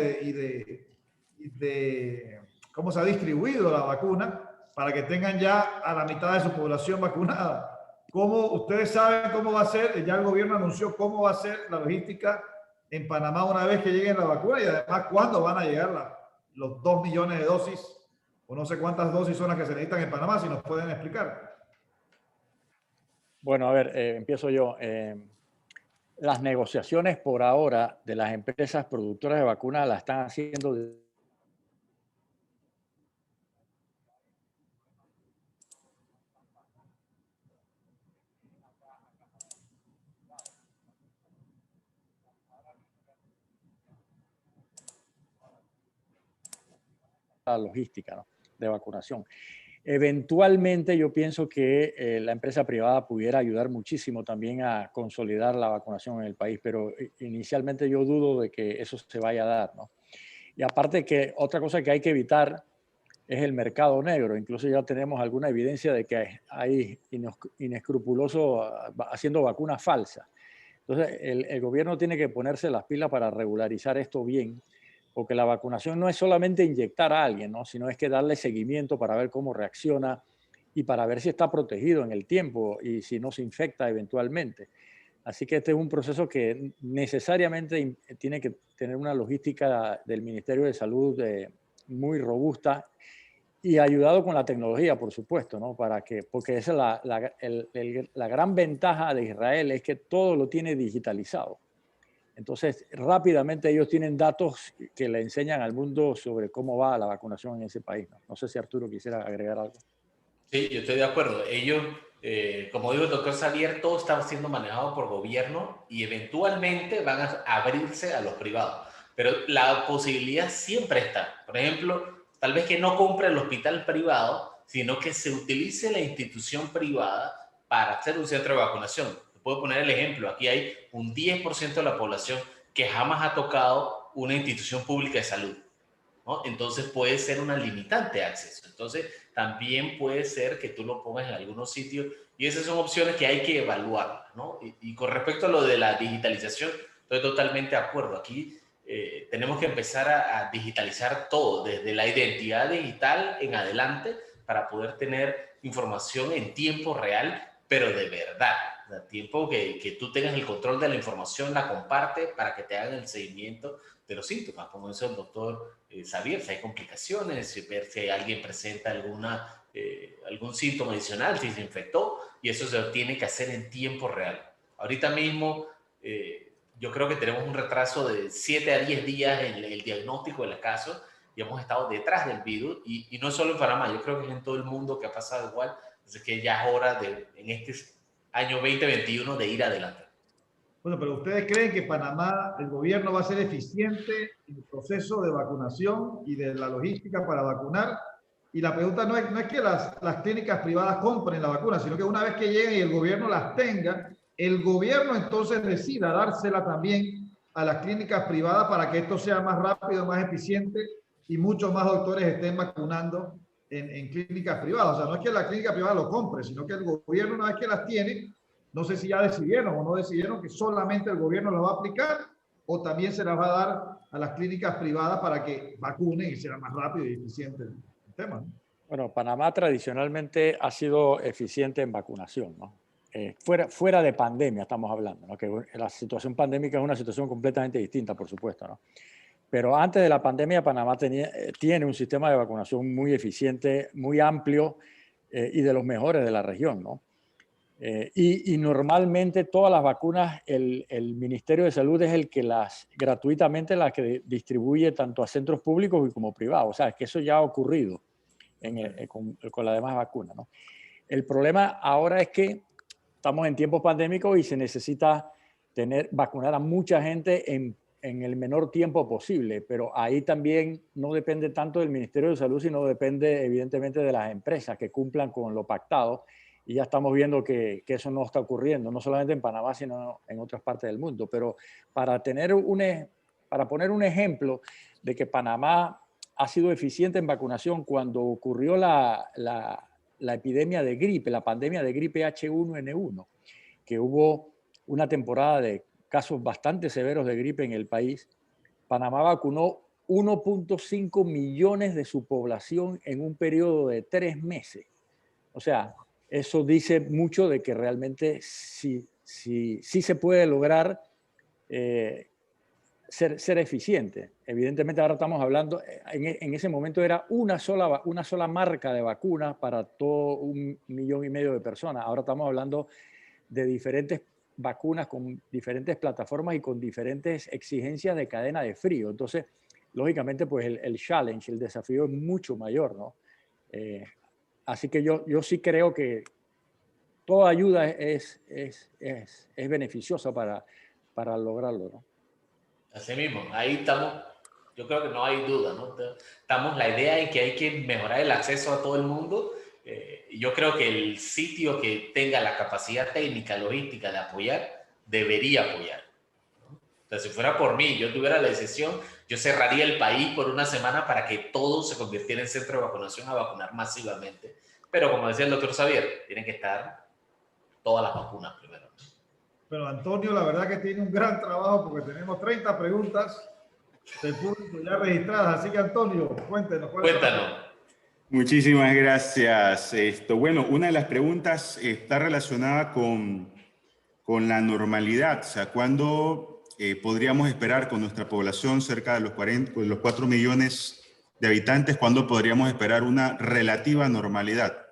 de cómo se ha distribuido la vacuna para que tengan ya a la mitad de su población vacunada. ¿Cómo ustedes saben cómo va a ser? Ya el gobierno anunció cómo va a ser la logística en Panamá una vez que lleguen la vacuna y además cuándo van a llegar los 2 millones de dosis o no sé cuántas dosis son las que se necesitan en Panamá, si nos pueden explicar. bueno, a ver, empiezo yo. Las negociaciones por ahora de las empresas productoras de vacunas las están haciendo la logística, ¿no?, de vacunación. Eventualmente yo pienso que la empresa privada pudiera ayudar muchísimo también a consolidar la vacunación en el país, pero inicialmente yo dudo de que eso se vaya a dar, ¿no? Y aparte que otra cosa que hay que evitar es el mercado negro. Incluso ya tenemos alguna evidencia de que hay inescrupulosos haciendo vacunas falsas. Entonces el gobierno tiene que ponerse las pilas para regularizar esto bien, porque la vacunación no es solamente inyectar a alguien, ¿no?, sino es que darle seguimiento para ver cómo reacciona y para ver si está protegido en el tiempo y si no se infecta eventualmente. Así que este es un proceso que necesariamente tiene que tener una logística del Ministerio de Salud muy robusta y ayudado con la tecnología, por supuesto, ¿no? Porque esa es la gran ventaja de Israel, es que todo lo tiene digitalizado. Entonces, rápidamente ellos tienen datos que le enseñan al mundo sobre cómo va la vacunación en ese país, ¿no? No sé si Arturo quisiera agregar algo. Sí, yo estoy de acuerdo. Ellos, como dijo el doctor Xavier, todo está siendo manejado por gobierno y eventualmente van a abrirse a los privados. Pero la posibilidad siempre está. Por ejemplo, tal vez que no compre el hospital privado, sino que se utilice la institución privada para hacer un centro de vacunación. Te puedo poner el ejemplo. Aquí hay un 10% de la población que jamás ha tocado una institución pública de salud, ¿no? Entonces puede ser una limitante de acceso. Entonces también puede ser que tú lo pongas en algunos sitios y esas son opciones que hay que evaluar, ¿no? Y con respecto a lo de la digitalización, estoy totalmente de acuerdo. Aquí tenemos que empezar a digitalizar todo, desde la identidad digital en adelante, para poder tener información en tiempo real, pero de verdad. A tiempo que tú tengas el control de la información, la comparte para que te hagan el seguimiento de los síntomas, como dice el doctor Xavier, si hay complicaciones, ver si alguien presenta algún síntoma adicional, si se infectó, y eso se tiene que hacer en tiempo real. Ahorita mismo yo creo que tenemos un retraso de 7 a 10 días en el diagnóstico del caso y hemos estado detrás del virus, y no solo en Panamá, yo creo que es en todo el mundo que ha pasado igual. Así que ya es hora de, en este año 2021 de ir adelante. Bueno, pero ¿ustedes creen que Panamá, el gobierno va a ser eficiente en el proceso de vacunación y de la logística para vacunar? Y la pregunta no es que las clínicas privadas compren la vacuna, sino que una vez que lleguen y el gobierno las tenga, el gobierno entonces decida dársela también a las clínicas privadas para que esto sea más rápido, más eficiente y muchos más doctores estén vacunando en clínicas privadas. O sea, no es que la clínica privada lo compre, sino que el gobierno, una vez que las tiene, no sé si ya decidieron o no decidieron que solamente el gobierno las va a aplicar o también se las va a dar a las clínicas privadas para que vacunen y sea más rápido y eficiente el tema, ¿no? Bueno, Panamá tradicionalmente ha sido eficiente en vacunación, ¿no? Fuera de pandemia estamos hablando, ¿no? Que la situación pandémica es una situación completamente distinta, por supuesto, ¿no? Pero antes de la pandemia, Panamá tiene un sistema de vacunación muy eficiente, muy amplio y de los mejores de la región, ¿no? Y normalmente todas las vacunas, el Ministerio de Salud es el que gratuitamente las que distribuye tanto a centros públicos como privados. O sea, es que eso ya ha ocurrido con las demás vacunas, ¿no? El problema ahora es que estamos en tiempos pandémicos y se necesita vacunar a mucha gente en el menor tiempo posible, pero ahí también no depende tanto del Ministerio de Salud, sino depende evidentemente de las empresas que cumplan con lo pactado. Y ya estamos viendo que eso no está ocurriendo, no solamente en Panamá, sino en otras partes del mundo. Pero para poner un ejemplo de que Panamá ha sido eficiente en vacunación, cuando ocurrió la epidemia de gripe, la pandemia de gripe H1N1, que hubo una temporada de casos bastante severos de gripe en el país, Panamá vacunó 1.5 millones de su población en un periodo de 3 meses. O sea, eso dice mucho de que realmente sí se puede lograr ser eficiente. Evidentemente ahora estamos hablando, en ese momento era una sola marca de vacunas para todo 1,5 millones de personas. Ahora estamos hablando de diferentes vacunas con diferentes plataformas y con diferentes exigencias de cadena de frío. Entonces, lógicamente, pues el challenge, el desafío es mucho mayor, ¿no? Así que yo sí creo que toda ayuda es beneficiosa para lograrlo, ¿no? Así mismo, ahí estamos, yo creo que no hay duda, ¿no? Estamos la idea en que hay que mejorar el acceso a todo el mundo. Yo creo que el sitio que tenga la capacidad técnica, logística de apoyar, debería apoyar, ¿no? Entonces, si fuera por mí, yo tuviera la decisión, yo cerraría el país por una semana para que todo se convirtiera en centro de vacunación a vacunar masivamente. Pero como decía el doctor Xavier, tienen que estar todas las vacunas primero. Pero Antonio, la verdad que tiene un gran trabajo porque tenemos 30 preguntas del público ya registradas. Así que Antonio, cuéntenos. Cuéntanos. Muchísimas gracias. Bueno, una de las preguntas está relacionada con la normalidad. O sea, ¿cuándo podríamos esperar con nuestra población cerca de los 4 millones de habitantes, cuándo podríamos esperar una relativa normalidad?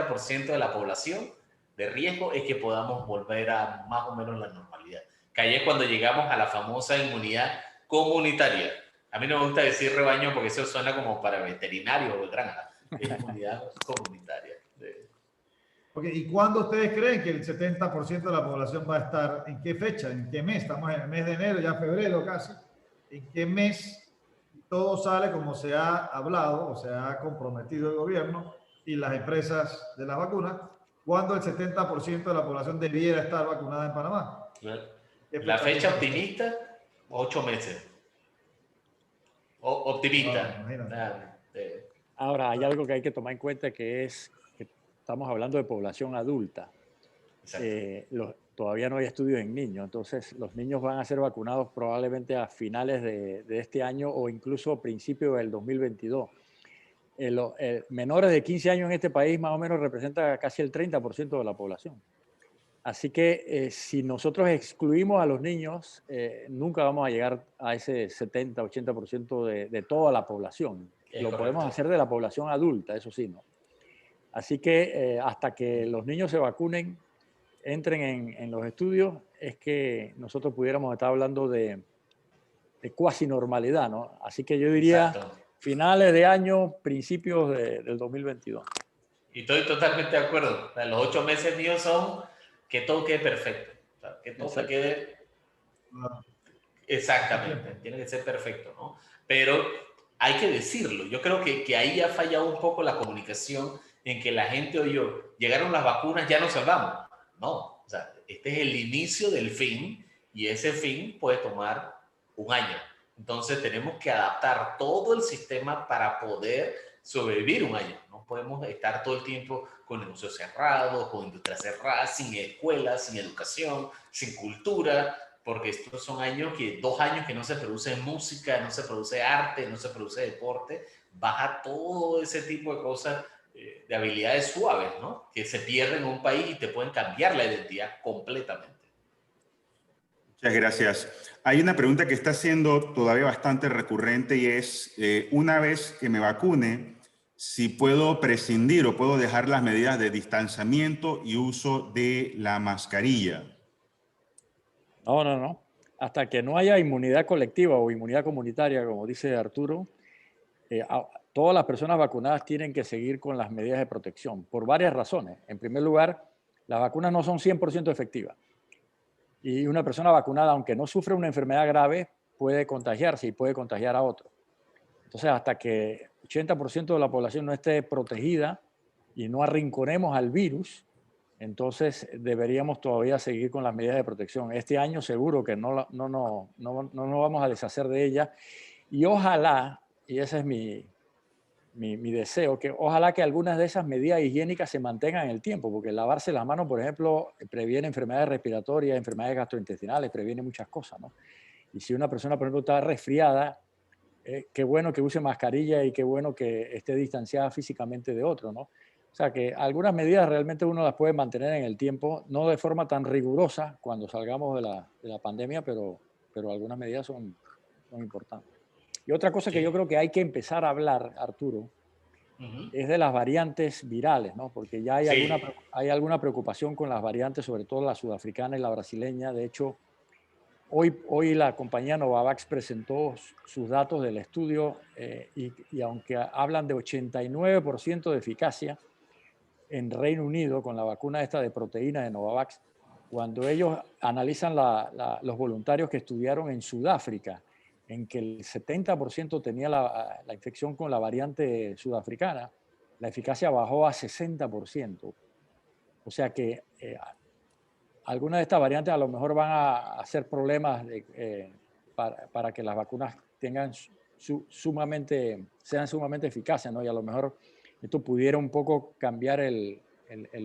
Por ciento de la población de riesgo es que podamos volver a más o menos la normalidad. Que ahí es cuando llegamos a la famosa inmunidad comunitaria. A mí no me gusta decir rebaño porque eso suena como para veterinario o granja. Es inmunidad comunitaria. Okay, ¿y cuándo ustedes creen que el 70% de la población va a estar? ¿En qué fecha? ¿En qué mes? Estamos en el mes de enero, ya febrero casi. ¿En qué mes todo sale como se ha hablado o se ha comprometido el gobierno y las empresas de las vacunas? ¿Cuándo el 70% de la población debiera estar vacunada en Panamá? La fecha optimista, 8 meses. Optimista. Ahora, hay algo que hay que tomar en cuenta, que es que estamos hablando de población adulta. Todavía no hay estudios en niños, entonces los niños van a ser vacunados probablemente a finales de este año o incluso a principios del 2022. Menores de 15 años en este país más o menos representa casi el 30% de la población. Así que si nosotros excluimos a los niños, nunca vamos a llegar a ese 70-80% de toda la población. Lo podemos hacer de la población adulta, eso sí, ¿no? Así que hasta que los niños se vacunen, entren en los estudios, es que nosotros pudiéramos estar hablando de cuasi normalidad, ¿no? Así que yo diría Exacto. finales de año, principios del 2022. Y estoy totalmente de acuerdo. O sea, los 8 meses míos son que todo quede perfecto. O sea, que todo Exacto. quede Ah, exactamente. Tiene que ser perfecto, ¿no? Pero hay que decirlo. Yo creo que ahí ha fallado un poco la comunicación en que la gente oyó, llegaron las vacunas, ya nos salvamos. No, o sea, este es el inicio del fin y ese fin puede tomar un año. Entonces tenemos que adaptar todo el sistema para poder sobrevivir un año. No podemos estar todo el tiempo con negocios cerrados, con industrias cerradas, sin escuelas, sin educación, sin cultura, porque estos son años 2 años que no se produce música, no se produce arte, no se produce deporte, baja todo ese tipo de cosas, de habilidades suaves, ¿no? Que se pierden en un país y te pueden cambiar la identidad completamente. Muchas gracias. Hay una pregunta que está siendo todavía bastante recurrente y es, una vez que me vacune, si puedo prescindir o puedo dejar las medidas de distanciamiento y uso de la mascarilla. No, no, no. Hasta que no haya inmunidad colectiva o inmunidad comunitaria, como dice Arturo, todas las personas vacunadas tienen que seguir con las medidas de protección por varias razones. En primer lugar, las vacunas no son 100% efectivas. Y una persona vacunada, aunque no sufre una enfermedad grave, puede contagiarse y puede contagiar a otros. Entonces, hasta que 80% de la población no esté protegida y no arrinconemos al virus, entonces deberíamos todavía seguir con las medidas de protección. Este año seguro que no nos vamos a deshacer de ellas. Y ojalá, y ese es mi deseo, que ojalá que algunas de esas medidas higiénicas se mantengan en el tiempo, porque lavarse las manos, por ejemplo, previene enfermedades respiratorias, enfermedades gastrointestinales, previene muchas cosas, ¿no? Y si una persona, por ejemplo, está resfriada, qué bueno que use mascarilla y qué bueno que esté distanciada físicamente de otro, ¿no? O sea que algunas medidas realmente uno las puede mantener en el tiempo, no de forma tan rigurosa cuando salgamos de la pandemia, pero algunas medidas son importantes. Y otra cosa que yo Sí. creo que hay que empezar a hablar, Arturo, Uh-huh. es de las variantes virales, ¿no? Porque ya Sí. hay alguna preocupación con las variantes, sobre todo la sudafricana y la brasileña. De hecho, hoy la compañía Novavax presentó sus datos del estudio y aunque hablan de 89% de eficacia en Reino Unido con la vacuna esta de proteína de Novavax, cuando ellos analizan los voluntarios que estudiaron en Sudáfrica, en que el 70% tenía la infección con la variante sudafricana, la eficacia bajó a 60%. O sea que algunas de estas variantes a lo mejor van a hacer problemas para que las vacunas tengan sean sumamente eficaces, ¿no? Y a lo mejor esto pudiera un poco cambiar el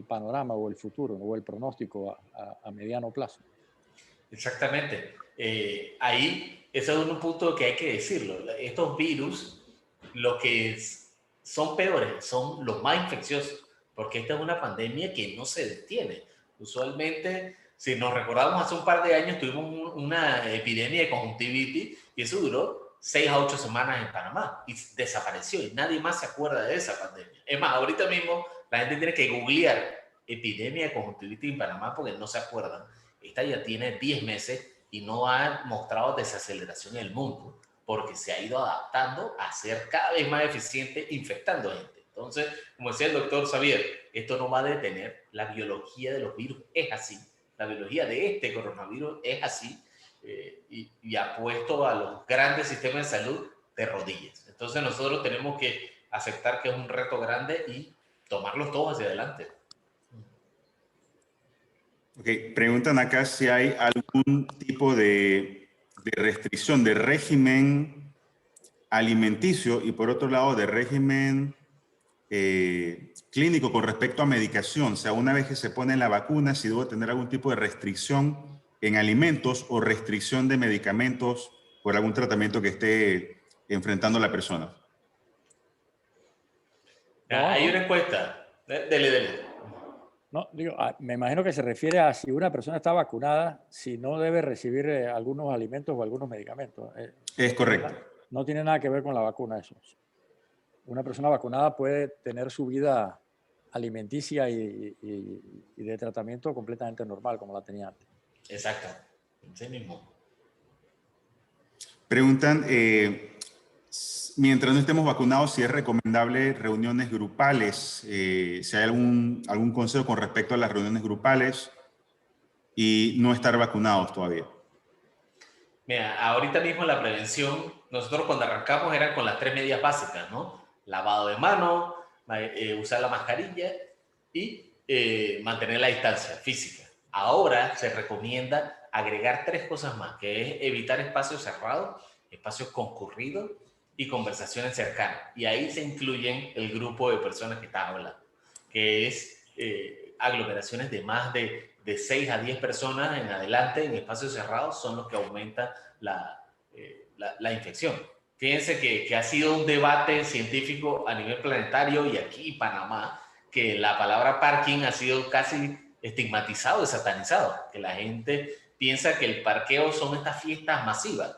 panorama o el futuro, ¿no? O el pronóstico a mediano plazo. Exactamente. Ahí, eso es un punto que hay que decirlo. Estos virus, lo que son peores, son los más infecciosos, porque esta es una pandemia que no se detiene. Usualmente, si nos recordamos hace un par de años, tuvimos una epidemia de conjuntivitis y eso duró 6 a 8 semanas en Panamá y desapareció y nadie más se acuerda de esa pandemia. Es más, ahorita mismo la gente tiene que googlear epidemia de conjuntivitis en Panamá porque no se acuerdan. Esta ya tiene 10 meses y no ha mostrado desaceleración en el mundo porque se ha ido adaptando a ser cada vez más eficiente infectando gente. Entonces, como decía el doctor Xavier, esto no va a detener. La biología de los virus es así. La biología de este coronavirus es así y ha puesto a los grandes sistemas de salud de rodillas. Entonces, nosotros tenemos que aceptar que es un reto grande y tomarlos todos hacia adelante. Ok, preguntan acá si hay algún tipo de restricción de régimen alimenticio y por otro lado de régimen clínico con respecto a medicación. O sea, una vez que se pone la vacuna, si debo tener algún tipo de restricción en alimentos o restricción de medicamentos por algún tratamiento que esté enfrentando la persona. Hay una encuesta. Dele. No, digo, me imagino que se refiere a si una persona está vacunada, si no debe recibir algunos alimentos o algunos medicamentos. Es correcto. No tiene nada que ver con la vacuna eso. Una persona vacunada puede tener su vida alimenticia y de tratamiento completamente normal, como la tenía antes. Exacto, sí mismo. Preguntan, mientras no estemos vacunados, si es recomendable reuniones grupales, si hay algún consejo con respecto a las reuniones grupales y no estar vacunados todavía. Mira, ahorita mismo la prevención, nosotros cuando arrancamos eran con las 3 medidas básicas, ¿no? Lavado de manos, usar la mascarilla y mantener la distancia física. Ahora se recomienda agregar 3 cosas más, que es evitar espacios cerrados, espacios concurridos y conversaciones cercanas. Y ahí se incluyen el grupo de personas que estás hablando, que es aglomeraciones de más de 6 a 10 personas en adelante en espacios cerrados son los que aumentan la infección. Fíjense que ha sido un debate científico a nivel planetario y aquí en Panamá, que la palabra parking ha sido casi estigmatizado y satanizado, que la gente piensa que el parqueo son estas fiestas masivas.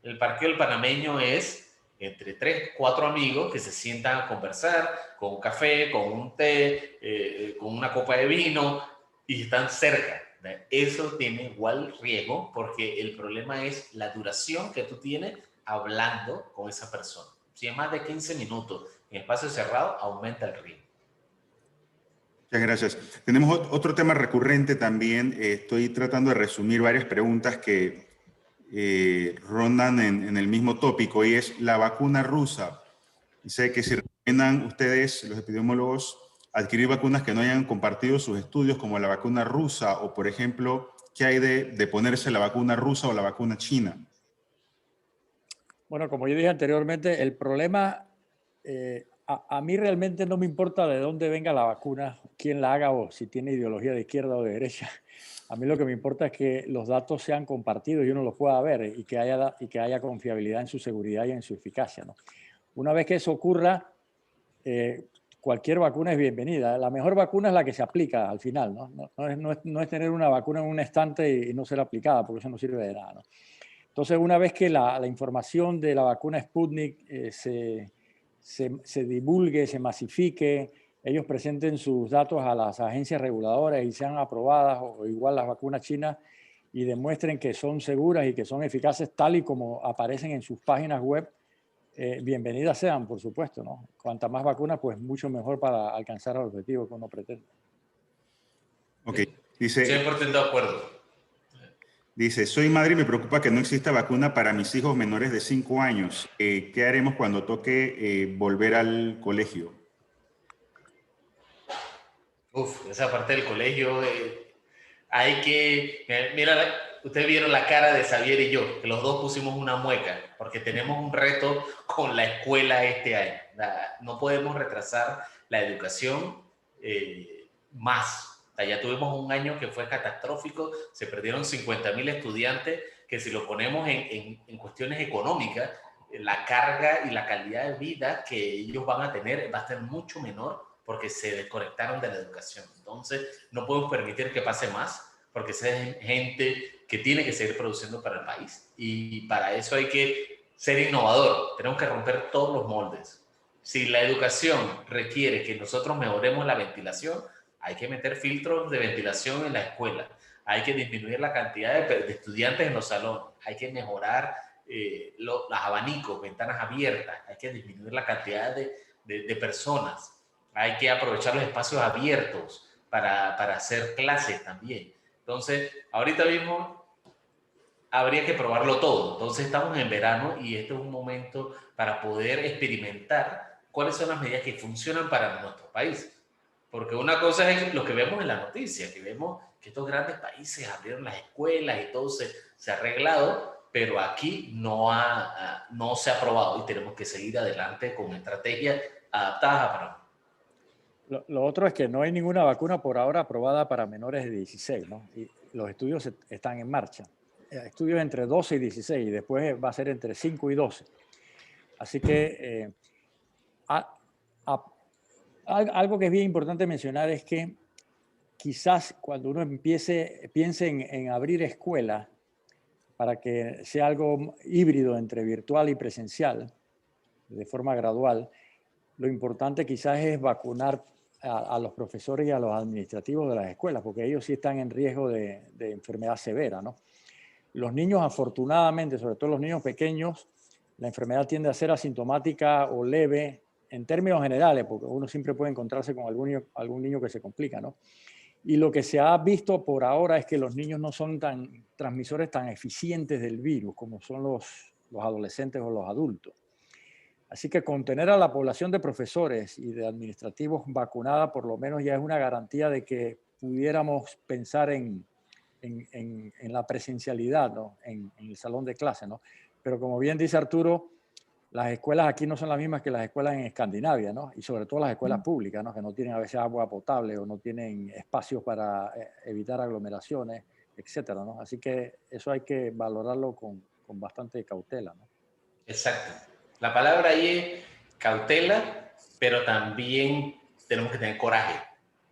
El parqueo del panameño es entre 3, 4 amigos que se sientan a conversar con un café, con un té, con una copa de vino y están cerca. Eso tiene igual riesgo porque el problema es la duración que tú tienes hablando con esa persona. Si es más de 15 minutos en espacio cerrado, aumenta el riesgo. Muchas gracias. Tenemos otro tema recurrente también. Estoy tratando de resumir varias preguntas que rondan en el mismo tópico y es la vacuna rusa. Sé que si recomiendan ustedes, los epidemiólogos, adquirir vacunas que no hayan compartido sus estudios, como la vacuna rusa, o por ejemplo, ¿qué hay de ponerse la vacuna rusa o la vacuna china? Bueno, como yo dije anteriormente, el problema, a mí realmente no me importa de dónde venga la vacuna, quién la haga o si tiene ideología de izquierda o de derecha. A mí lo que me importa es que los datos sean compartidos y uno los pueda ver y que haya confiabilidad en su seguridad y en su eficacia, ¿no? Una vez que eso ocurra, cualquier vacuna es bienvenida. La mejor vacuna es la que se aplica al final, ¿no? No es tener una vacuna en un estante y no ser aplicada, porque eso no sirve de nada, ¿no? Entonces, una vez que la información de la vacuna Sputnik se divulgue, se masifique, ellos presenten sus datos a las agencias reguladoras y sean aprobadas, o igual las vacunas chinas, y demuestren que son seguras y que son eficaces tal y como aparecen en sus páginas web, bienvenidas sean, por supuesto, ¿no? Cuanta más vacunas, pues mucho mejor para alcanzar el objetivo que uno pretende. Ok, dice, 100% de acuerdo. soy madre y me preocupa que no exista vacuna para mis hijos menores de 5 años. ¿Qué haremos cuando toque volver al colegio? Esa parte del colegio, hay que, mira, ustedes vieron la cara de Xavier y yo, que los dos pusimos una mueca, porque tenemos un reto con la escuela este año. No podemos retrasar la educación más. O sea, ya tuvimos un año que fue catastrófico, se perdieron 50,000 estudiantes, que si lo ponemos en cuestiones económicas, la carga y la calidad de vida que ellos van a tener va a ser mucho menor porque se desconectaron de la educación. Entonces, no podemos permitir que pase más, porque esa es gente que tiene que seguir produciendo para el país. Y para eso hay que ser innovador. Tenemos que romper todos los moldes. Si la educación requiere que nosotros mejoremos la ventilación, hay que meter filtros de ventilación en la escuela. Hay que disminuir la cantidad de estudiantes en los salones. Hay que mejorar los abanicos, ventanas abiertas. Hay que disminuir la cantidad de personas. Hay que aprovechar los espacios abiertos para hacer clases también. Entonces, ahorita mismo habría que probarlo todo. Entonces, estamos en verano y este es un momento para poder experimentar cuáles son las medidas que funcionan para nuestro país. Porque una cosa es lo que vemos en la noticia, que vemos que estos grandes países abrieron las escuelas y todo se ha arreglado, pero aquí no se ha aprobado y tenemos que seguir adelante con estrategias adaptadas a Panamá. Lo otro es que no hay ninguna vacuna por ahora aprobada para menores de 16, ¿no? Y los estudios están en marcha. Estudios entre 12 y 16, y después va a ser entre 5 y 12. Así que algo que es bien importante mencionar es que quizás cuando uno piense en abrir escuelas para que sea algo híbrido entre virtual y presencial, de forma gradual, lo importante quizás es vacunar a los profesores y a los administrativos de las escuelas, porque ellos sí están en riesgo de enfermedad severa, ¿no? Los niños, afortunadamente, sobre todo los niños pequeños, la enfermedad tiende a ser asintomática o leve en términos generales, porque uno siempre puede encontrarse con algún niño que se complica, ¿no? Y lo que se ha visto por ahora es que los niños no son transmisores tan eficientes del virus como son los adolescentes o los adultos. Así que contener a la población de profesores y de administrativos vacunada por lo menos ya es una garantía de que pudiéramos pensar en la presencialidad, ¿no? En el salón de clase, ¿no? Pero como bien dice Arturo, las escuelas aquí no son las mismas que las escuelas en Escandinavia, ¿no? Y sobre todo las escuelas públicas, ¿no? Que no tienen a veces agua potable o no tienen espacios para evitar aglomeraciones, etcétera, ¿no? Así que eso hay que valorarlo con bastante cautela, ¿no? Exacto. La palabra ahí es cautela, pero también tenemos que tener coraje,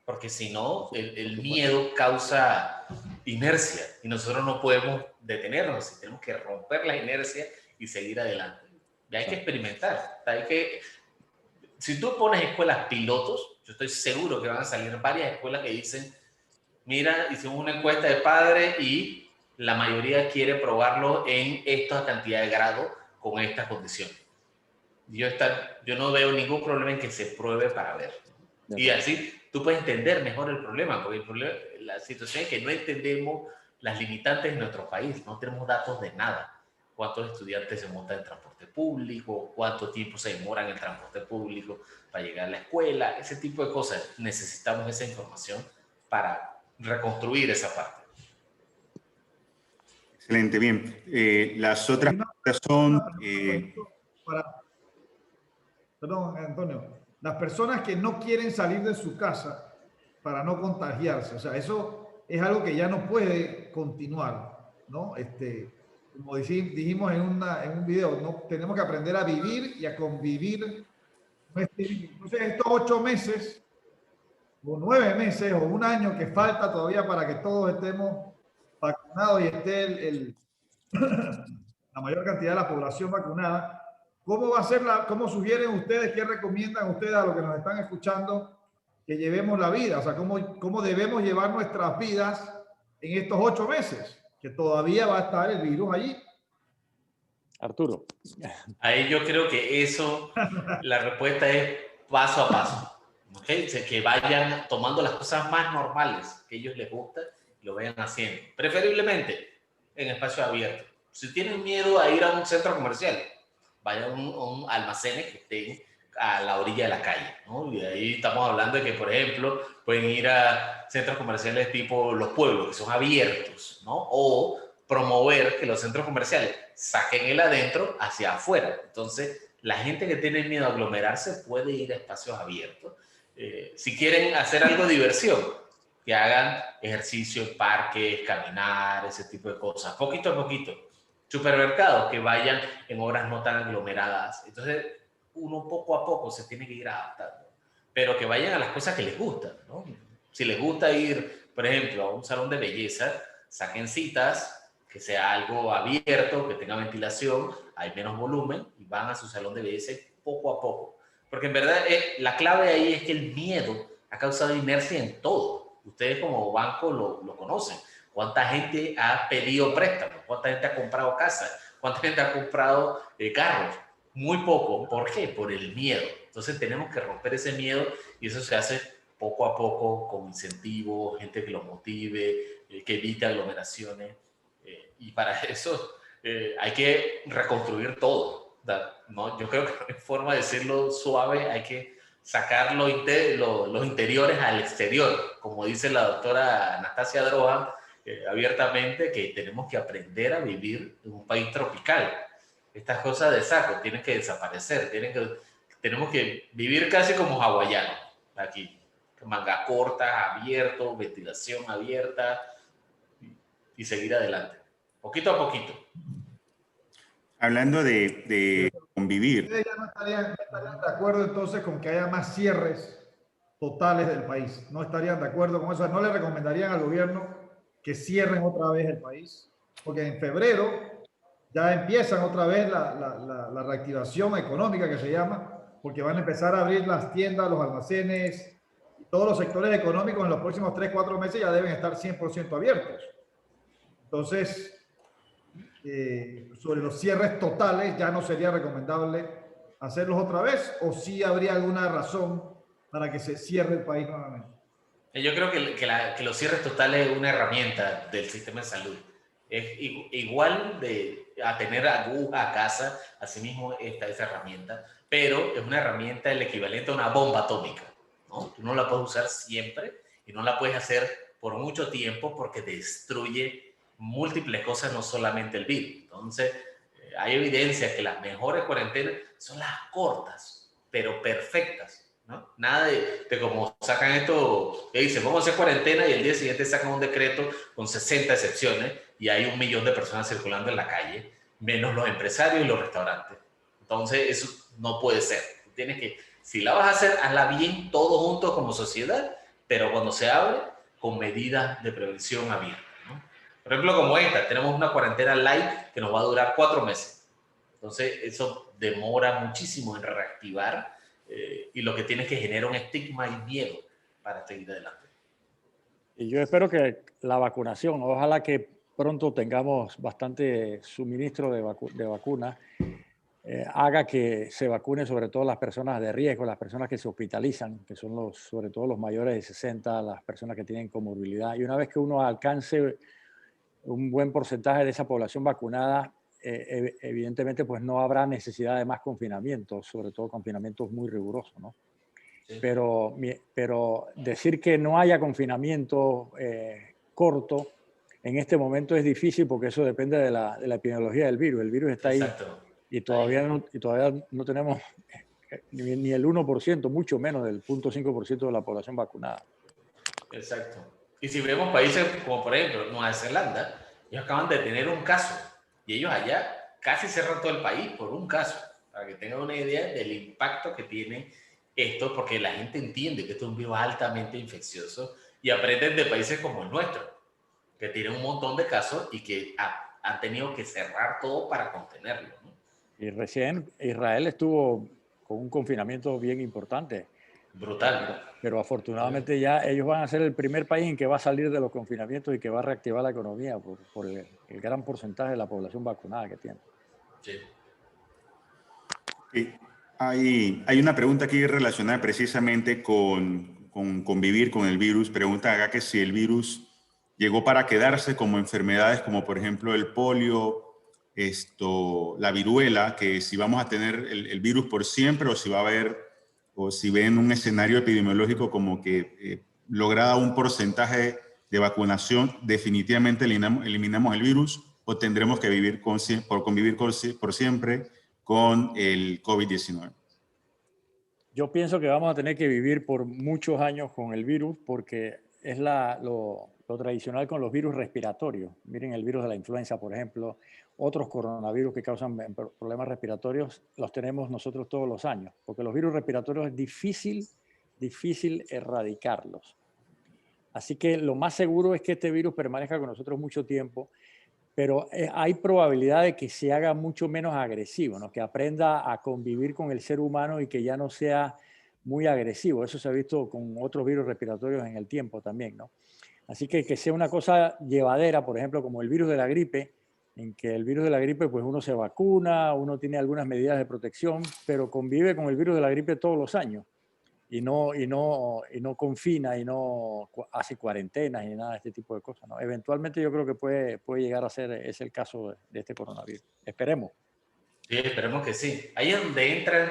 porque si no, el miedo causa inercia y nosotros no podemos detenernos, tenemos que romper la inercia y seguir adelante. Y hay que experimentar. Si tú pones escuelas pilotos, yo estoy seguro que van a salir varias escuelas que dicen, mira, hicimos una encuesta de padres y la mayoría quiere probarlo en esta cantidad de grados con estas condiciones. Yo no veo ningún problema en que se pruebe para ver. Y así tú puedes entender mejor el problema, porque la situación es que no entendemos las limitantes de nuestro país, no tenemos datos de nada. Cuántos estudiantes se montan en transporte público, cuánto tiempo se demoran en transporte público para llegar a la escuela, ese tipo de cosas. Necesitamos esa información para reconstruir esa parte. Excelente, bien. Las otras son... Perdón, Antonio. Las personas que no quieren salir de su casa para no contagiarse, o sea, eso es algo que ya no puede continuar, ¿no? Como dijimos en un video, ¿no? Tenemos que aprender a vivir y a convivir. Entonces, estos 8 meses, o 9 meses, o un año que falta todavía para que todos estemos vacunados y esté la mayor cantidad de la población vacunada, ¿cómo va a ser cómo sugieren ustedes, qué recomiendan ustedes a los que nos están escuchando que llevemos la vida? O sea, ¿cómo debemos llevar nuestras vidas en estos 8 meses? Que todavía va a estar el virus allí. Arturo. Ahí yo creo que la respuesta es paso a paso. ¿Okay? O sea, que vayan tomando las cosas más normales que a ellos les gusta y lo vayan haciendo. Preferiblemente en espacios abiertos. Si tienen miedo a ir a un centro comercial, vayan a un almacén que esté a la orilla de la calle, ¿no? Y ahí estamos hablando de que, por ejemplo, pueden ir a centros comerciales tipo los pueblos, que son abiertos, ¿no? O promover que los centros comerciales saquen el adentro hacia afuera. Entonces, la gente que tiene miedo a aglomerarse puede ir a espacios abiertos. Si quieren hacer algo de diversión, que hagan ejercicio en parques, caminar, ese tipo de cosas, poquito a poquito. Supermercados, que vayan en horas no tan aglomeradas. Entonces, uno poco a poco se tiene que ir adaptando, pero que vayan a las cosas que les gustan, ¿no? Si les gusta ir, por ejemplo, a un salón de belleza, saquen citas, que sea algo abierto, que tenga ventilación, hay menos volumen, y van a su salón de belleza poco a poco. Porque en verdad la clave ahí es que el miedo ha causado inercia en todo. Ustedes como banco lo conocen. ¿Cuánta gente ha pedido préstamos? ¿Cuánta gente ha comprado casas? ¿Cuánta gente ha comprado carros? Muy poco. ¿Por qué? Por el miedo. Entonces tenemos que romper ese miedo y eso se hace poco a poco con incentivos, gente que lo motive, que evite aglomeraciones. Y para eso hay que reconstruir todo, ¿no? Yo creo que en forma de decirlo suave hay que sacar los interiores al exterior. Como dice la doctora Anastasia Drohan, abiertamente, que tenemos que aprender a vivir en un país tropical. Estas cosas de saco tienen que desaparecer, tenemos que vivir casi como hawaianos aquí, manga corta, abierto, ventilación abierta y seguir adelante, poquito a poquito. Hablando de convivir. Ustedes ya no estarían de acuerdo entonces con que haya más cierres totales del país. No estarían de acuerdo con eso. No le recomendarían al gobierno que cierren otra vez el país, porque en febrero ya empiezan otra vez la reactivación económica que se llama, porque van a empezar a abrir las tiendas, los almacenes, todos los sectores económicos en los próximos 3, 4 meses ya deben estar 100% abiertos. Entonces, sobre los cierres totales, ya no sería recomendable hacerlos otra vez, o sí habría alguna razón para que se cierre el país nuevamente. Yo creo que los cierres totales es una herramienta del sistema de salud. Es igual a tener aguja a casa, asimismo está esa herramienta, pero es una herramienta el equivalente a una bomba atómica, ¿no? Tú no la puedes usar siempre y no la puedes hacer por mucho tiempo porque destruye múltiples cosas, no solamente el virus. Entonces, hay evidencia que las mejores cuarentenas son las cortas, pero perfectas, ¿no? Nada de como sacan esto, que dicen, vamos a hacer cuarentena y el día siguiente sacan un decreto con 60 excepciones y hay 1 millón de personas circulando en la calle, menos los empresarios y los restaurantes. Entonces, eso no puede ser. Tienes que, si la vas a hacer, hazla bien todos juntos como sociedad, pero cuando se abre, con medidas de prevención abiertas. Por ejemplo, como esta, tenemos una cuarentena light que nos va a durar 4 meses. Entonces, eso demora muchísimo en reactivar y lo que tiene es que generar un estigma y miedo para seguir adelante. Y yo espero que la vacunación, ojalá que pronto tengamos bastante suministro de vacunas, haga que se vacune sobre todo las personas de riesgo, las personas que se hospitalizan, que son sobre todo los mayores de 60, las personas que tienen comorbilidad. Y una vez que uno alcance un buen porcentaje de esa población vacunada, evidentemente pues no habrá necesidad de más confinamientos, sobre todo confinamientos muy rigurosos, ¿no? Sí. Pero decir que no haya confinamiento corto en este momento es difícil porque eso depende de la epidemiología del virus. El virus está ahí. Exacto. Y todavía no tenemos ni el 1%, mucho menos del 0.5% de la población vacunada. Exacto. Y si vemos países como por ejemplo Nueva Zelanda, ellos acaban de tener un caso y ellos allá casi cerran todo el país por un caso, para que tengan una idea del impacto que tiene esto, porque la gente entiende que esto es un virus altamente infeccioso y aprenden de países como el nuestro, que tienen un montón de casos y que han tenido que cerrar todo para contenerlo, ¿no? Y recién Israel estuvo con un confinamiento bien importante. Brutal. Pero afortunadamente ya ellos van a ser el primer país en que va a salir de los confinamientos y que va a reactivar la economía por el gran porcentaje de la población vacunada que tiene. Sí. Hay una pregunta aquí relacionada precisamente con convivir con el virus. Pregunta acá que si el virus llegó para quedarse como enfermedades como por ejemplo el polio, la viruela, que si vamos a tener el virus por siempre o si va a haber, o si ven un escenario epidemiológico como que lograda un porcentaje de vacunación, definitivamente eliminamos el virus o tendremos que convivir por siempre con el COVID-19. Yo pienso que vamos a tener que vivir por muchos años con el virus porque es lo tradicional con los virus respiratorios. Miren el virus de la influenza, por ejemplo, otros coronavirus que causan problemas respiratorios, los tenemos nosotros todos los años, porque los virus respiratorios es difícil erradicarlos. Así que lo más seguro es que este virus permanezca con nosotros mucho tiempo, pero hay probabilidad de que se haga mucho menos agresivo, ¿no? Que aprenda a convivir con el ser humano y que ya no sea muy agresivo. Eso se ha visto con otros virus respiratorios en el tiempo también, ¿no? Así que sea una cosa llevadera, por ejemplo, como el virus de la gripe, en que el virus de la gripe, pues uno se vacuna, uno tiene algunas medidas de protección, pero convive con el virus de la gripe todos los años y no confina y no hace cuarentenas y nada de este tipo de cosas, ¿no? Eventualmente yo creo que puede llegar a ser ese el caso de este coronavirus. Esperemos. Sí, esperemos que sí. Ahí es donde entran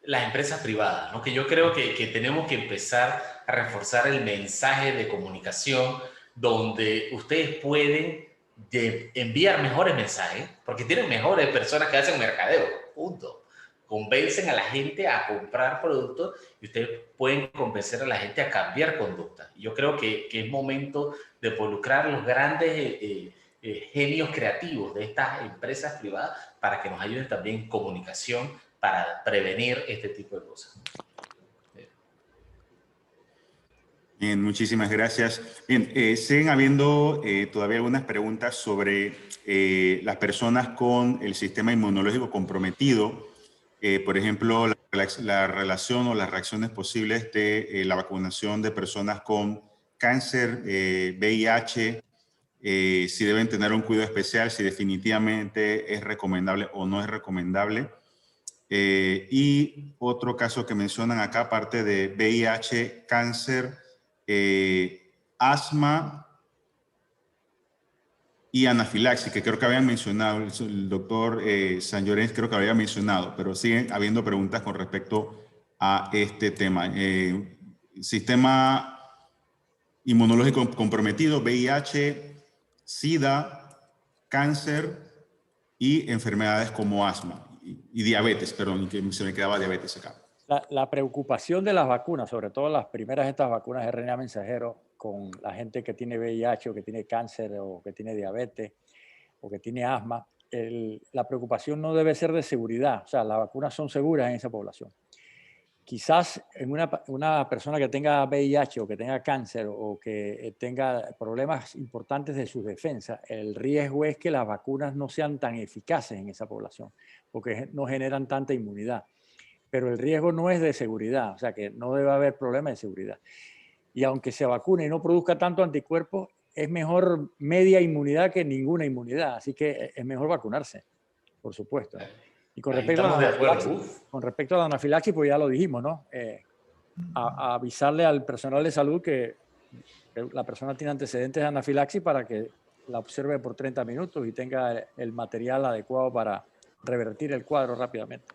las empresas privadas, ¿no? Que yo creo que tenemos que empezar a reforzar el mensaje de comunicación donde ustedes pueden enviar mejores mensajes, porque tienen mejores personas que hacen mercadeo, punto. Convencen a la gente a comprar productos y ustedes pueden convencer a la gente a cambiar conducta. Yo creo que es momento de involucrar los grandes genios creativos de estas empresas privadas para que nos ayuden también en comunicación para prevenir este tipo de cosas. Bien, muchísimas gracias. Bien, siguen habiendo todavía algunas preguntas sobre las personas con el sistema inmunológico comprometido. Por ejemplo, la la relación o las reacciones posibles de la vacunación de personas con cáncer, VIH, si deben tener un cuidado especial, si definitivamente es recomendable o no es recomendable. Y otro caso que mencionan acá, aparte de VIH, cáncer, asma y anafilaxis, que creo que habían mencionado, el doctor San Llorens creo que había mencionado, pero siguen habiendo preguntas con respecto a este tema. Sistema inmunológico comprometido, VIH, SIDA, cáncer y enfermedades como asma y diabetes, perdón, que se me quedaba diabetes acá. La preocupación de las vacunas, sobre todo las primeras de estas vacunas de RNA mensajero, con la gente que tiene VIH o que tiene cáncer o que tiene diabetes o que tiene asma, la preocupación no debe ser de seguridad. O sea, las vacunas son seguras en esa población. Quizás en una persona que tenga VIH o que tenga cáncer o que tenga problemas importantes de sus defensas, el riesgo es que las vacunas no sean tan eficaces en esa población, porque no generan tanta inmunidad. Pero el riesgo no es de seguridad, o sea que no debe haber problema de seguridad. Y aunque se vacune y no produzca tanto anticuerpos, es mejor media inmunidad que ninguna inmunidad, así que es mejor vacunarse, por supuesto. Y con respecto a la anafilaxis, pues ya lo dijimos, ¿no? A avisarle al personal de salud que la persona tiene antecedentes de anafilaxis para que la observe por 30 minutos y tenga el material adecuado para revertir el cuadro rápidamente.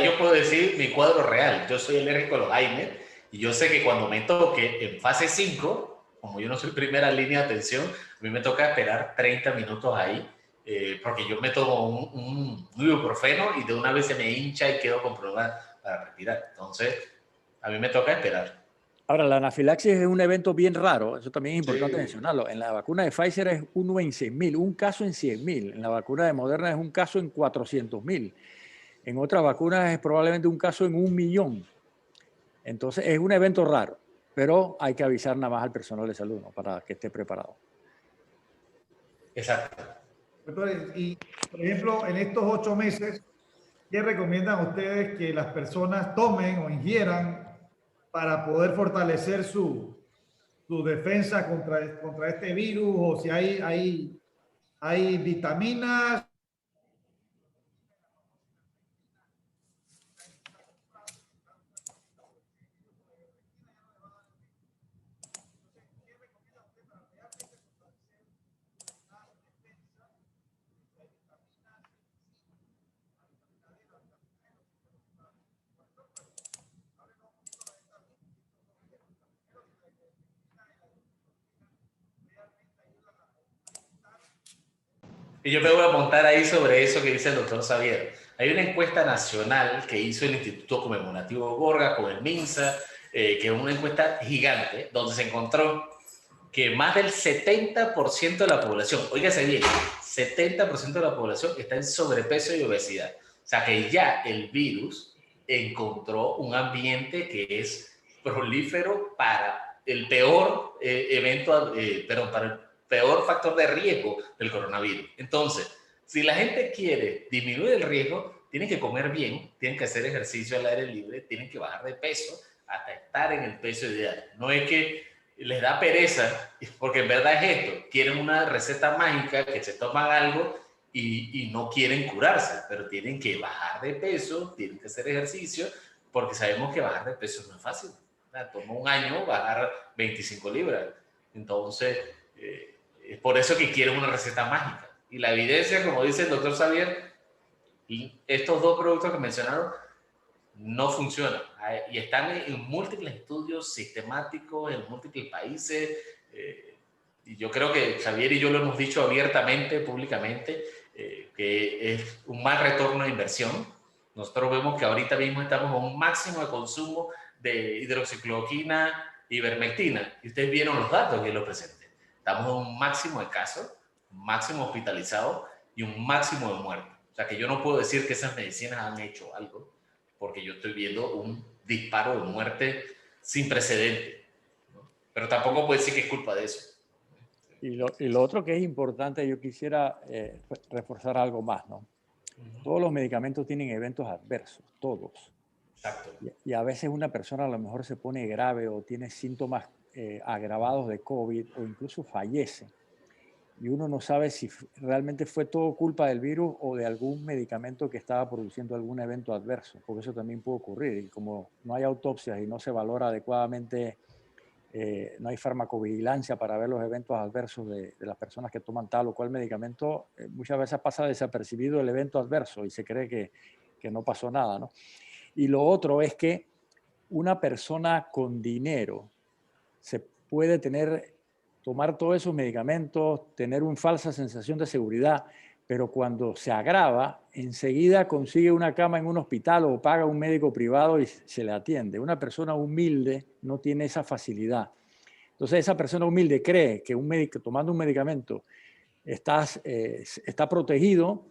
Yo puedo decir mi cuadro real. Yo soy alérgico a los AINES y yo sé que cuando me toque en fase 5, como yo no soy primera línea de atención, a mí me toca esperar 30 minutos ahí, porque yo me tomo un ibuprofeno y de una vez se me hincha y quedo con problemas para respirar. Entonces, a mí me toca esperar. Ahora, la anafilaxis es un evento bien raro, eso también es importante mencionarlo. En la vacuna de Pfizer es 1 en 100.000, un caso en 100.000. En la vacuna de Moderna es un caso en 400.000. En otras vacunas es probablemente un caso en 1.000.000. Entonces es un evento raro, pero hay que avisar nada más al personal de salud, ¿no? Para que esté preparado. Exacto. Y, por ejemplo, en estos 8 meses, ¿qué recomiendan ustedes que las personas tomen o ingieran para poder fortalecer su defensa contra este virus? O si hay vitaminas. Y yo me voy a montar ahí sobre eso que dice el doctor Xavier. Hay una encuesta nacional que hizo el Instituto Conmemorativo Gorgas con el MINSA, que es una encuesta gigante, donde se encontró que más del 70% de la población, óigase bien, 70% de la población está en sobrepeso y obesidad. O sea que ya el virus encontró un ambiente que es prolífero para el peor para el peor factor de riesgo del coronavirus. Entonces, si la gente quiere disminuir el riesgo, tienen que comer bien, tienen que hacer ejercicio al aire libre, tienen que bajar de peso hasta estar en el peso ideal. No es que les da pereza, porque en verdad es esto, quieren una receta mágica que se toman algo y no quieren curarse, pero tienen que bajar de peso, tienen que hacer ejercicio, porque sabemos que bajar de peso no es fácil. Toma un año bajar 25 libras. Entonces, es por eso que quieren una receta mágica. Y la evidencia, como dice el doctor Xavier, estos dos productos que mencionaron no funcionan. Y están en múltiples estudios sistemáticos en múltiples países. Y yo creo que Xavier y yo lo hemos dicho abiertamente, públicamente, que es un mal retorno de inversión. Nosotros vemos que ahorita mismo estamos en un máximo de consumo de hidroxicloroquina y ivermectina. Y ustedes vieron los datos que los presenté. Estamos en un máximo de casos, un máximo hospitalizado y un máximo de muertes. O sea que yo no puedo decir que esas medicinas han hecho algo, porque yo estoy viendo un disparo de muerte sin precedente, ¿no? Pero tampoco puedo decir que es culpa de eso. Y lo otro que es importante, yo quisiera reforzar algo más, ¿no? Todos los medicamentos tienen eventos adversos, todos. Exacto. Y a veces una persona a lo mejor se pone grave o tiene síntomas agravados de COVID o incluso fallece. Y uno no sabe si realmente fue todo culpa del virus o de algún medicamento que estaba produciendo algún evento adverso, porque eso también puede ocurrir. Y como no hay autopsias y no se valora adecuadamente, no hay farmacovigilancia para ver los eventos adversos de las personas que toman tal o cual medicamento, muchas veces pasa desapercibido el evento adverso y se cree que no pasó nada, ¿no? Y lo otro es que una persona con dinero se puede tomar todos esos medicamentos, tener una falsa sensación de seguridad, pero cuando se agrava, enseguida consigue una cama en un hospital o paga un médico privado y se le atiende. Una persona humilde no tiene esa facilidad. Entonces, esa persona humilde cree que tomando un medicamento está protegido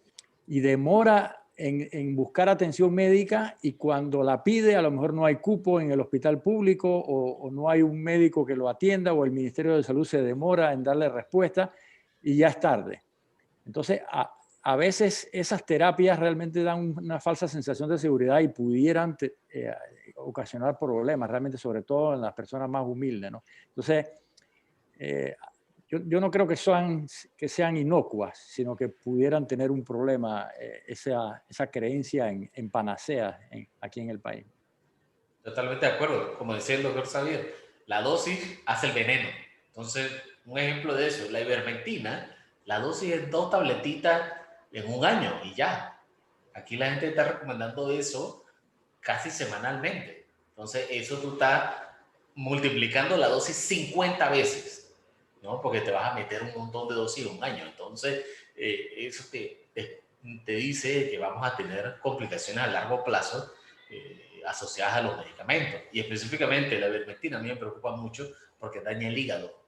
y demora en buscar atención médica, y cuando la pide a lo mejor no hay cupo en el hospital público o no hay un médico que lo atienda, o el Ministerio de Salud se demora en darle respuesta y ya es tarde. Entonces, a veces esas terapias realmente dan una falsa sensación de seguridad y pudieran ocasionar problemas, realmente, sobre todo en las personas más humildes, ¿no? Entonces, yo no creo que sean inocuas, sino que pudieran tener un problema, esa creencia en panaceas aquí en el país. Totalmente de acuerdo. Como decía el doctor Xavier, la dosis hace el veneno. Entonces, un ejemplo de eso, la ivermectina, la dosis es 2 tabletitas en un año y ya. Aquí la gente está recomendando eso casi semanalmente. Entonces, eso tú estás multiplicando la dosis 50 veces, ¿no? Porque te vas a meter un montón de dosis en un año. Entonces, eso te dice que vamos a tener complicaciones a largo plazo asociadas a los medicamentos. Y específicamente la ivermectina a mí me preocupa mucho porque daña el hígado.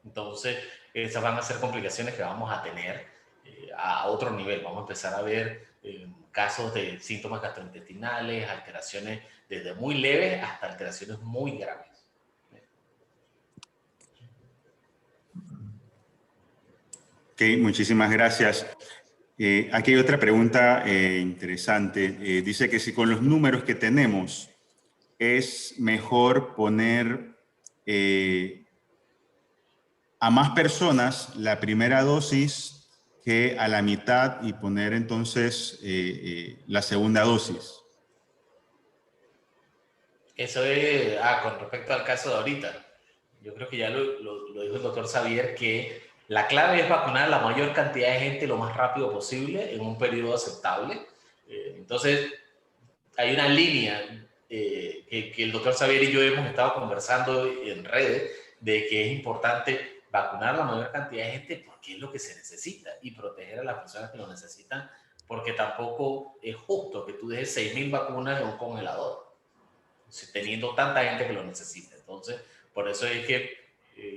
Entonces, esas van a ser complicaciones que vamos a tener a otro nivel. Vamos a empezar a ver casos de síntomas gastrointestinales, alteraciones desde muy leves hasta alteraciones muy graves. Ok, muchísimas gracias. Aquí hay otra pregunta interesante. Dice que si con los números que tenemos es mejor poner a más personas la primera dosis que a la mitad y poner entonces la segunda dosis. Eso es, con respecto al caso de ahorita, yo creo que ya lo dijo el doctor Xavier, que la clave es vacunar a la mayor cantidad de gente lo más rápido posible en un periodo aceptable. Entonces, hay una línea que el doctor Xavier y yo hemos estado conversando en redes, de que es importante vacunar a la mayor cantidad de gente porque es lo que se necesita, y proteger a las personas que lo necesitan, porque tampoco es justo que tú dejes 6.000 vacunas en un congelador, teniendo tanta gente que lo necesita. Entonces, por eso es que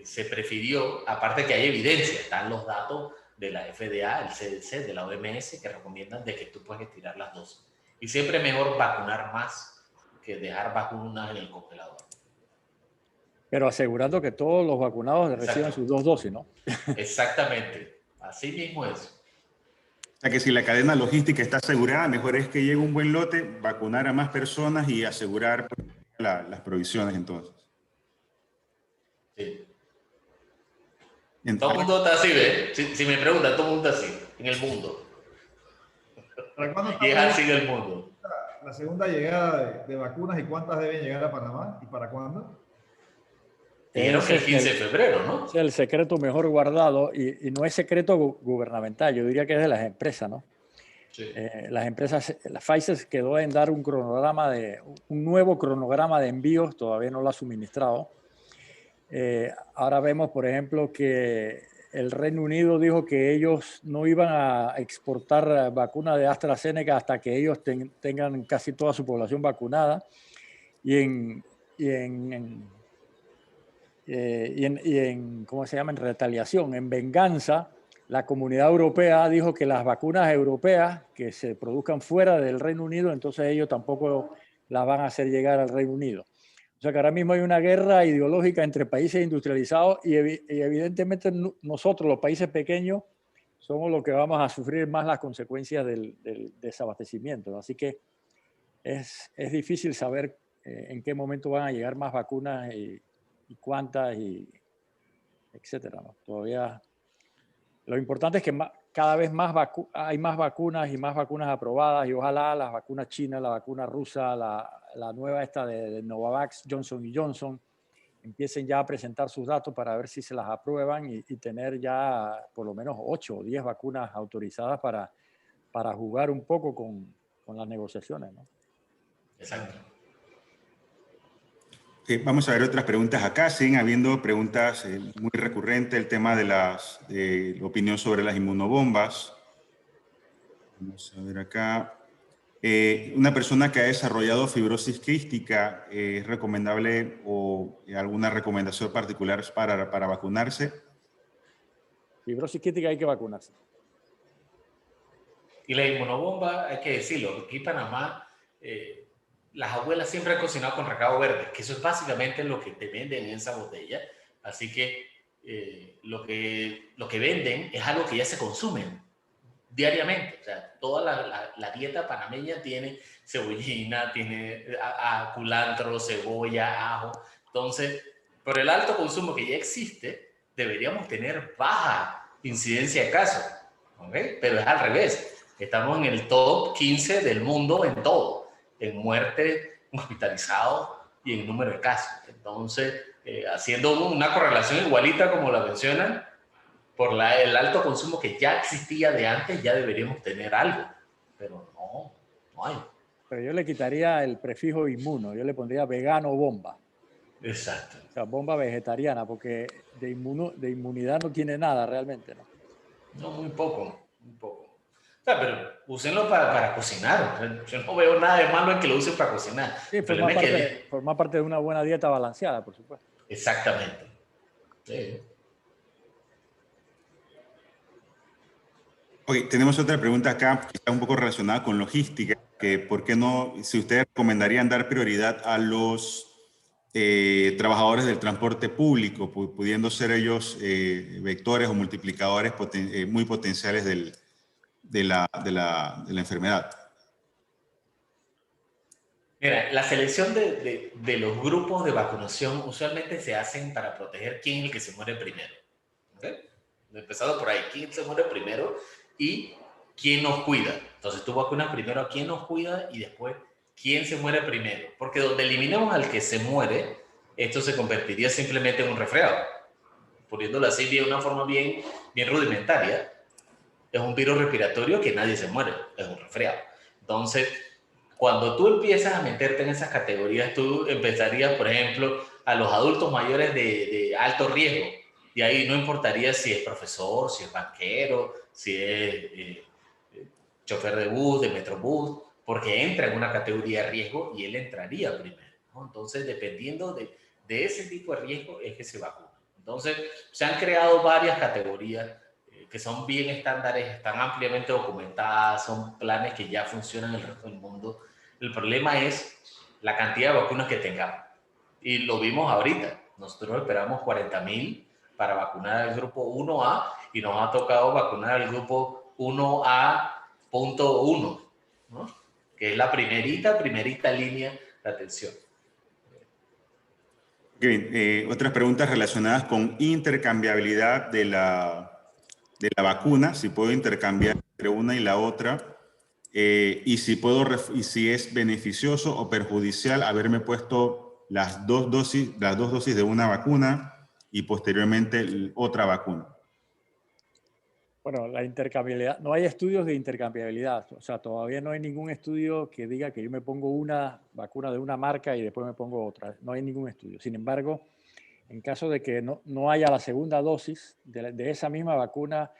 se prefirió, aparte que hay evidencia, están los datos de la FDA, el CDC, de la OMS, que recomiendan de que tú puedes estirar las dosis. Y siempre es mejor vacunar más que dejar vacunas en el congelador. Pero asegurando que todos los vacunados reciban sus 2 dosis, ¿no? Exactamente. Así mismo es. O sea que si la cadena logística está asegurada, mejor es que llegue un buen lote, vacunar a más personas y asegurar las provisiones entonces. Sí. Entonces, Todo el mundo está así, ¿ves? Si me preguntan, todo el mundo está así, en el mundo. ¿Para cuándo Y es así del mundo. la segunda llegada de vacunas, y cuántas deben llegar a Panamá y para cuándo? Dijeron que el 15 de febrero, ¿no? Es el secreto mejor guardado, y no es secreto gubernamental, yo diría que es de las empresas, ¿no? Sí. Las empresas, la Pfizer quedó en dar un nuevo cronograma de envíos, todavía no lo ha suministrado. Ahora vemos, por ejemplo, que el Reino Unido dijo que ellos no iban a exportar vacunas de AstraZeneca hasta que ellos tengan casi toda su población vacunada. ¿Cómo se llama? En retaliación, en venganza, la Comunidad Europea dijo que las vacunas europeas que se produzcan fuera del Reino Unido, entonces ellos tampoco las van a hacer llegar al Reino Unido. O sea que ahora mismo hay una guerra ideológica entre países industrializados y evidentemente nosotros, los países pequeños, somos los que vamos a sufrir más las consecuencias del desabastecimiento. Así que es difícil saber en qué momento van a llegar más vacunas y cuántas, etcétera, ¿no? Todavía lo importante es que cada vez hay más vacunas y más vacunas aprobadas, y ojalá las vacunas chinas, la vacuna rusa, la nueva esta de Novavax, Johnson & Johnson, empiecen ya a presentar sus datos para ver si se las aprueban y tener ya por lo menos 8 o 10 vacunas autorizadas para jugar un poco con las negociaciones, ¿no? Exacto. Vamos a ver otras preguntas acá. Siguen habiendo preguntas muy recurrentes. El tema de la opinión sobre las inmunobombas. Vamos a ver acá. Una persona que ha desarrollado fibrosis quística, ¿es recomendable o alguna recomendación particular para vacunarse? Fibrosis quística hay que vacunarse. Y la inmunobomba, hay que decirlo, aquí en Panamá, las abuelas siempre han cocinado con recado verde, que eso es básicamente lo que te venden en esa botella. Así que lo que venden es algo que ya se consumen diariamente. O sea, toda la dieta panameña tiene cebollina, tiene culantro, cebolla, ajo. Entonces, por el alto consumo que ya existe, deberíamos tener baja incidencia de casos, ¿okay? Pero es al revés. Estamos en el top 15 del mundo en todo, en muerte, hospitalizados y en número de casos. Entonces, haciendo una correlación igualita como la mencionan, por el alto consumo que ya existía de antes, ya deberíamos tener algo. Pero no hay. Pero yo le quitaría el prefijo inmuno, yo le pondría vegano bomba. Exacto. O sea, bomba vegetariana, porque de inmunidad no tiene nada realmente, ¿no? No, muy poco, muy poco. O sea, pero úsenlo para cocinar. O sea, yo no veo nada de malo en que lo usen para cocinar. Sí, forma parte de una buena dieta balanceada, por supuesto. Exactamente. Sí. Ok, tenemos otra pregunta acá que está un poco relacionada con logística, que por qué no, si ustedes recomendarían dar prioridad a los trabajadores del transporte público, pudiendo ser ellos vectores o multiplicadores muy potenciales de la enfermedad. Mira, la selección de los grupos de vacunación usualmente se hacen para proteger quién es el que se muere primero. ¿Okay? Empezando por ahí, quién se muere primero y quién nos cuida. Entonces tú vacunas primero a quién nos cuida y después quién se muere primero. Porque donde eliminemos al que se muere, esto se convertiría simplemente en un resfriado. Poniéndolo así de una forma bien rudimentaria, es un virus respiratorio que nadie se muere, es un resfriado. Entonces, cuando tú empiezas a meterte en esas categorías, tú empezarías, por ejemplo, a los adultos mayores de alto riesgo. Y ahí no importaría si es profesor, si es banquero, si es chofer de bus, de metrobús, porque entra en una categoría de riesgo y él entraría primero, ¿no? Entonces, dependiendo de ese tipo de riesgo, es que se vacuna. Entonces, se han creado varias categorías que son bien estándares, están ampliamente documentadas, son planes que ya funcionan en el resto del mundo. El problema es la cantidad de vacunas que tengamos. Y lo vimos ahorita. Nosotros esperamos 40,000 para vacunar al grupo 1A y nos ha tocado vacunar al grupo 1A.1, ¿no? Que es la primerita línea de atención. Otras preguntas relacionadas con intercambiabilidad de la vacuna, si puedo intercambiar entre una y la otra, y si es beneficioso o perjudicial haberme puesto las dos dosis de una vacuna y posteriormente otra vacuna. Bueno, la intercambiabilidad, no hay estudios de intercambiabilidad, o sea, todavía no hay ningún estudio que diga que yo me pongo una vacuna de una marca y después me pongo otra, no hay ningún estudio. Sin embargo, en caso de que no haya la segunda dosis de esa misma vacuna,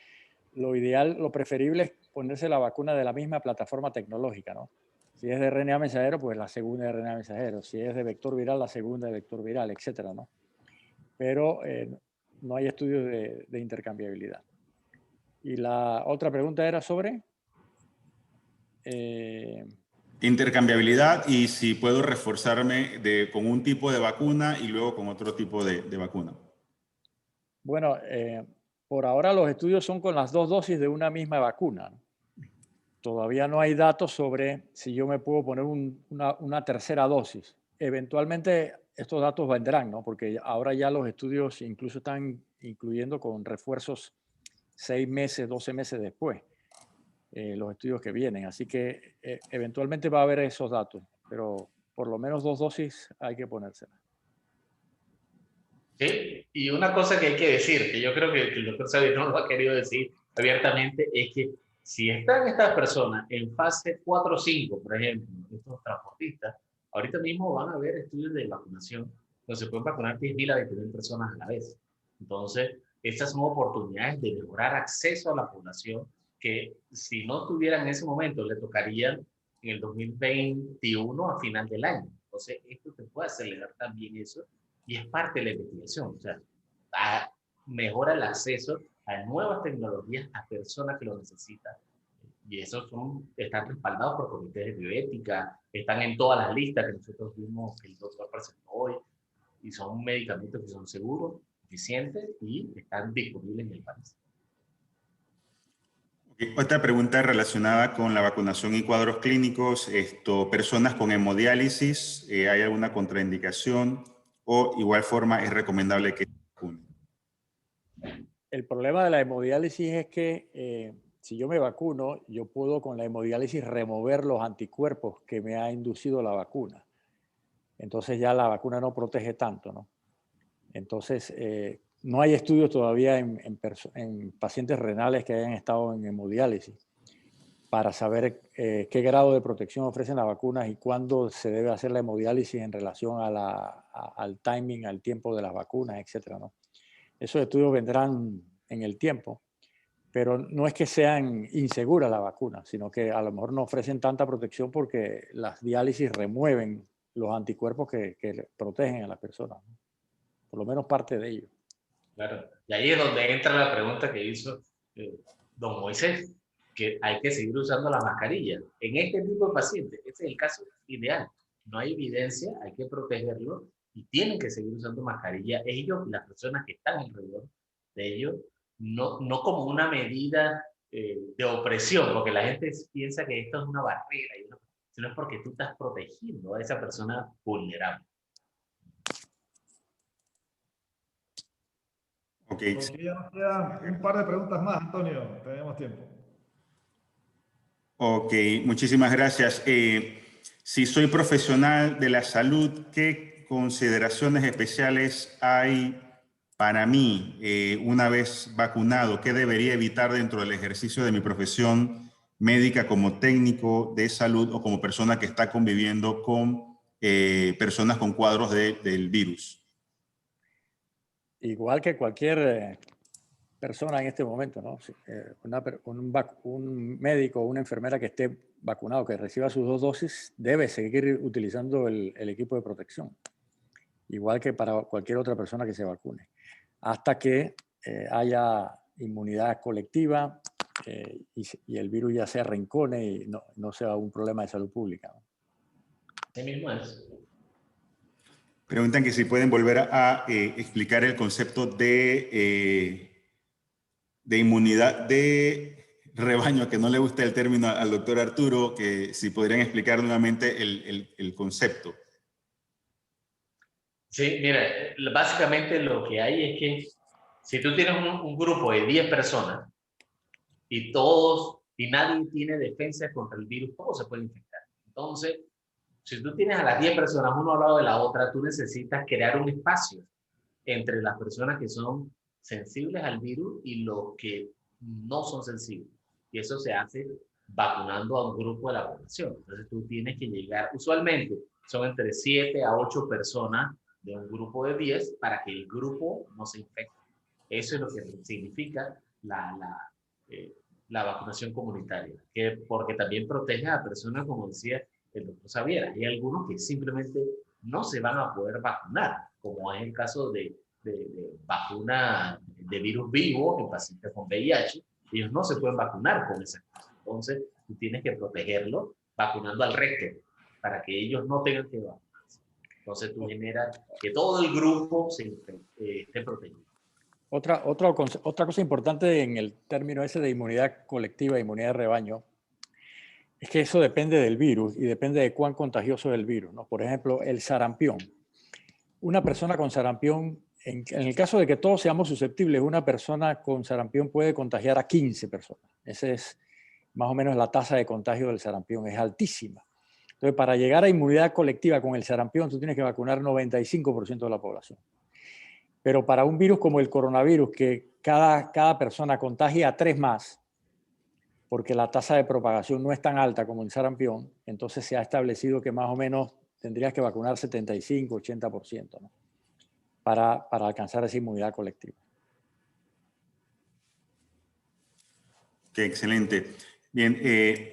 lo ideal, lo preferible es ponerse la vacuna de la misma plataforma tecnológica, ¿no? Si es de RNA mensajero, pues la segunda de RNA mensajero. Si es de vector viral, la segunda de vector viral, etcétera, ¿no? Pero no hay estudios de intercambiabilidad. Y la otra pregunta era sobre... intercambiabilidad y si puedo reforzarme con un tipo de vacuna y luego con otro tipo de vacuna. Bueno, por ahora los estudios son con las 2 dosis de una misma vacuna, ¿no? Todavía no hay datos sobre si yo me puedo poner una tercera dosis. Eventualmente estos datos vendrán, ¿no? Porque ahora ya los estudios incluso están incluyendo con refuerzos 6 meses, 12 meses después, los estudios que vienen. Así que eventualmente va a haber esos datos, pero por lo menos 2 dosis hay que ponérselas. Sí, y una cosa que hay que decir, que yo creo que el doctor Xavier no lo ha querido decir abiertamente, es que si están estas personas en fase 4 o 5, por ejemplo, estos transportistas, ahorita mismo van a haber estudios de vacunación, donde se pueden vacunar 10.000 a 20.000 personas a la vez. Entonces, estas son oportunidades de mejorar acceso a la población que si no tuvieran en ese momento, le tocarían en el 2021 a final del año. Entonces, esto te puede acelerar también eso y es parte de la investigación. O sea, mejora el acceso a nuevas tecnologías a personas que lo necesitan. Y esos están respaldados por comités de bioética, están en todas las listas que nosotros vimos que el doctor presentó hoy, y son medicamentos que son seguros, eficientes y están disponibles en el país. Otra pregunta relacionada con la vacunación y cuadros clínicos. Personas con hemodiálisis, ¿hay alguna contraindicación o igual forma es recomendable que se vacunen? El problema de la hemodiálisis es que si yo me vacuno, yo puedo con la hemodiálisis remover los anticuerpos que me ha inducido la vacuna. Entonces ya la vacuna no protege tanto, ¿no? Entonces, no hay estudios todavía en pacientes renales que hayan estado en hemodiálisis para saber qué grado de protección ofrecen las vacunas y cuándo se debe hacer la hemodiálisis en relación al timing, al tiempo de las vacunas, etcétera, ¿no? Esos estudios vendrán en el tiempo, pero no es que sean inseguras las vacunas, sino que a lo mejor no ofrecen tanta protección porque las diálisis remueven los anticuerpos que protegen a las personas, ¿no? Por lo menos parte de ello. Claro. Y ahí es donde entra la pregunta que hizo don Moisés, que hay que seguir usando la mascarilla. En este tipo de pacientes, este es el caso ideal. No hay evidencia, hay que protegerlo y tienen que seguir usando mascarilla. Ellos, las personas que están alrededor de ellos, no como una medida de opresión, porque la gente piensa que esto es una barrera, sino es porque tú estás protegiendo a esa persona vulnerable. Okay. Porque ya nos quedan un par de preguntas más, Antonio. Tenemos tiempo. Ok, muchísimas gracias. Si soy profesional de la salud, ¿qué consideraciones especiales hay para mí una vez vacunado? ¿Qué debería evitar dentro del ejercicio de mi profesión médica como técnico de salud o como persona que está conviviendo con personas con cuadros del virus? Igual que cualquier persona en este momento, ¿no? Un médico o una enfermera que esté vacunado, que reciba sus 2 dosis, debe seguir utilizando el equipo de protección, igual que para cualquier otra persona que se vacune, hasta que haya inmunidad colectiva y el virus ya se arrincone y no sea un problema de salud pública, ¿no? Así mismo es. Preguntan que si pueden volver a explicar el concepto de inmunidad de rebaño, que no le gusta el término al doctor Arturo, que si podrían explicar nuevamente el concepto. Sí, mira, básicamente lo que hay es que si tú tienes un grupo de 10 personas y nadie tiene defensa contra el virus, ¿cómo se puede infectar? Entonces, si tú tienes a las 10 personas uno al lado de la otra, tú necesitas crear un espacio entre las personas que son sensibles al virus y los que no son sensibles. Y eso se hace vacunando a un grupo de la población. Entonces tú tienes que llegar, usualmente son entre 7 a 8 personas de un grupo de 10 para que el grupo no se infecte. Eso es lo que significa la vacunación comunitaria, porque también protege a personas, como decía el doctor Xavier. Hay algunos que simplemente no se van a poder vacunar, como es el caso de vacuna de virus vivo en pacientes con VIH. Ellos no se pueden vacunar con esas cosas. Entonces, tú tienes que protegerlo vacunando al resto para que ellos no tengan que vacunarse. Entonces, tú generas que todo el grupo esté protegido. Otra cosa importante en el término ese de inmunidad colectiva, inmunidad de rebaño, es que eso depende del virus y depende de cuán contagioso es el virus, ¿no? Por ejemplo, el sarampión. Una persona con sarampión, en el caso de que todos seamos susceptibles, una persona con sarampión puede contagiar a 15 personas. Esa es más o menos la tasa de contagio del sarampión, es altísima. Entonces, para llegar a inmunidad colectiva con el sarampión, tú tienes que vacunar 95% de la población. Pero para un virus como el coronavirus, que cada persona contagia a 3 más, porque la tasa de propagación no es tan alta como el sarampión, entonces se ha establecido que más o menos tendrías que vacunar 75, 80%, ¿no? para alcanzar esa inmunidad colectiva. Qué excelente. Bien,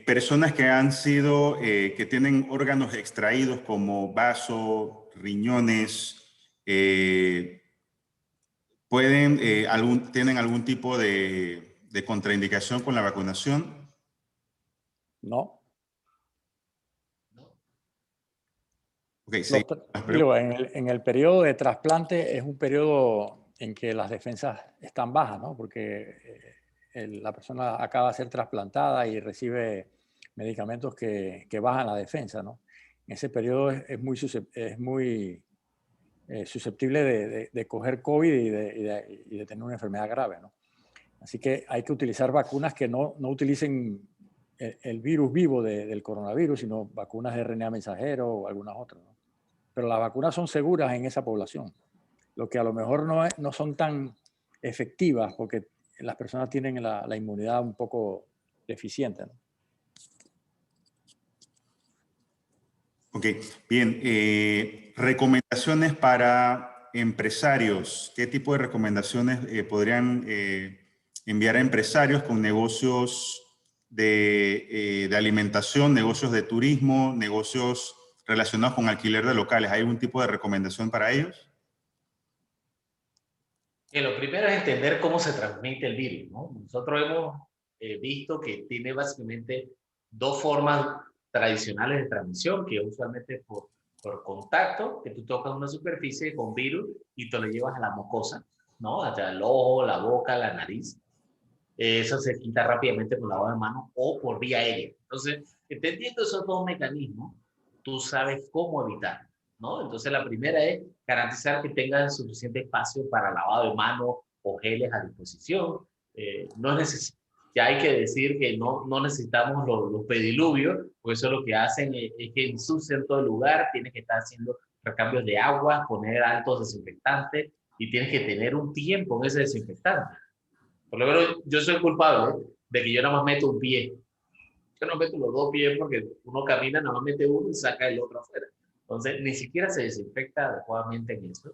personas que han sido, que tienen órganos extraídos como vaso, riñones, ¿tienen algún tipo de contraindicación con la vacunación? No. Okay, sí. En el periodo de trasplante es un periodo en que las defensas están bajas, ¿no? Porque la persona acaba de ser trasplantada y recibe medicamentos que bajan la defensa, ¿no? En ese periodo es muy susceptible de coger COVID y de tener una enfermedad grave, ¿no? Así que hay que utilizar vacunas que no utilicen el virus vivo del coronavirus, sino vacunas de RNA mensajero o algunas otras, ¿no? Pero las vacunas son seguras en esa población. Lo que a lo mejor no son tan efectivas porque las personas tienen la inmunidad un poco deficiente, ¿no? Ok, bien. Recomendaciones para empresarios. ¿Qué tipo de recomendaciones podrían enviar a empresarios con negocios de alimentación, negocios de turismo, negocios relacionados con alquiler de locales? ¿Hay algún tipo de recomendación para ellos? Lo primero es entender cómo se transmite el virus, ¿no? Nosotros hemos visto que tiene básicamente dos formas tradicionales de transmisión, que usualmente es por contacto, que tú tocas una superficie con virus y te lo llevas a la mucosa, ¿no? Hacia el ojo, la boca, la nariz. Eso se quita rápidamente con lavado de manos o por vía aérea. Entonces, entendiendo esos dos mecanismos, tú sabes cómo evitar, ¿no? Entonces, la primera es garantizar que tengas suficiente espacio para lavado de manos o geles a disposición. Ya hay que decir que no necesitamos los pediluvios, porque eso lo que hacen es que ensucian todo el lugar, tienes que estar haciendo recambios de agua, poner altos desinfectantes y tienes que tener un tiempo en ese desinfectante. Por lo menos yo soy culpable de que yo nada más meto un pie. Yo no meto los dos pies porque uno camina, nada más mete uno y saca el otro afuera. Entonces, ni siquiera se desinfecta adecuadamente en eso.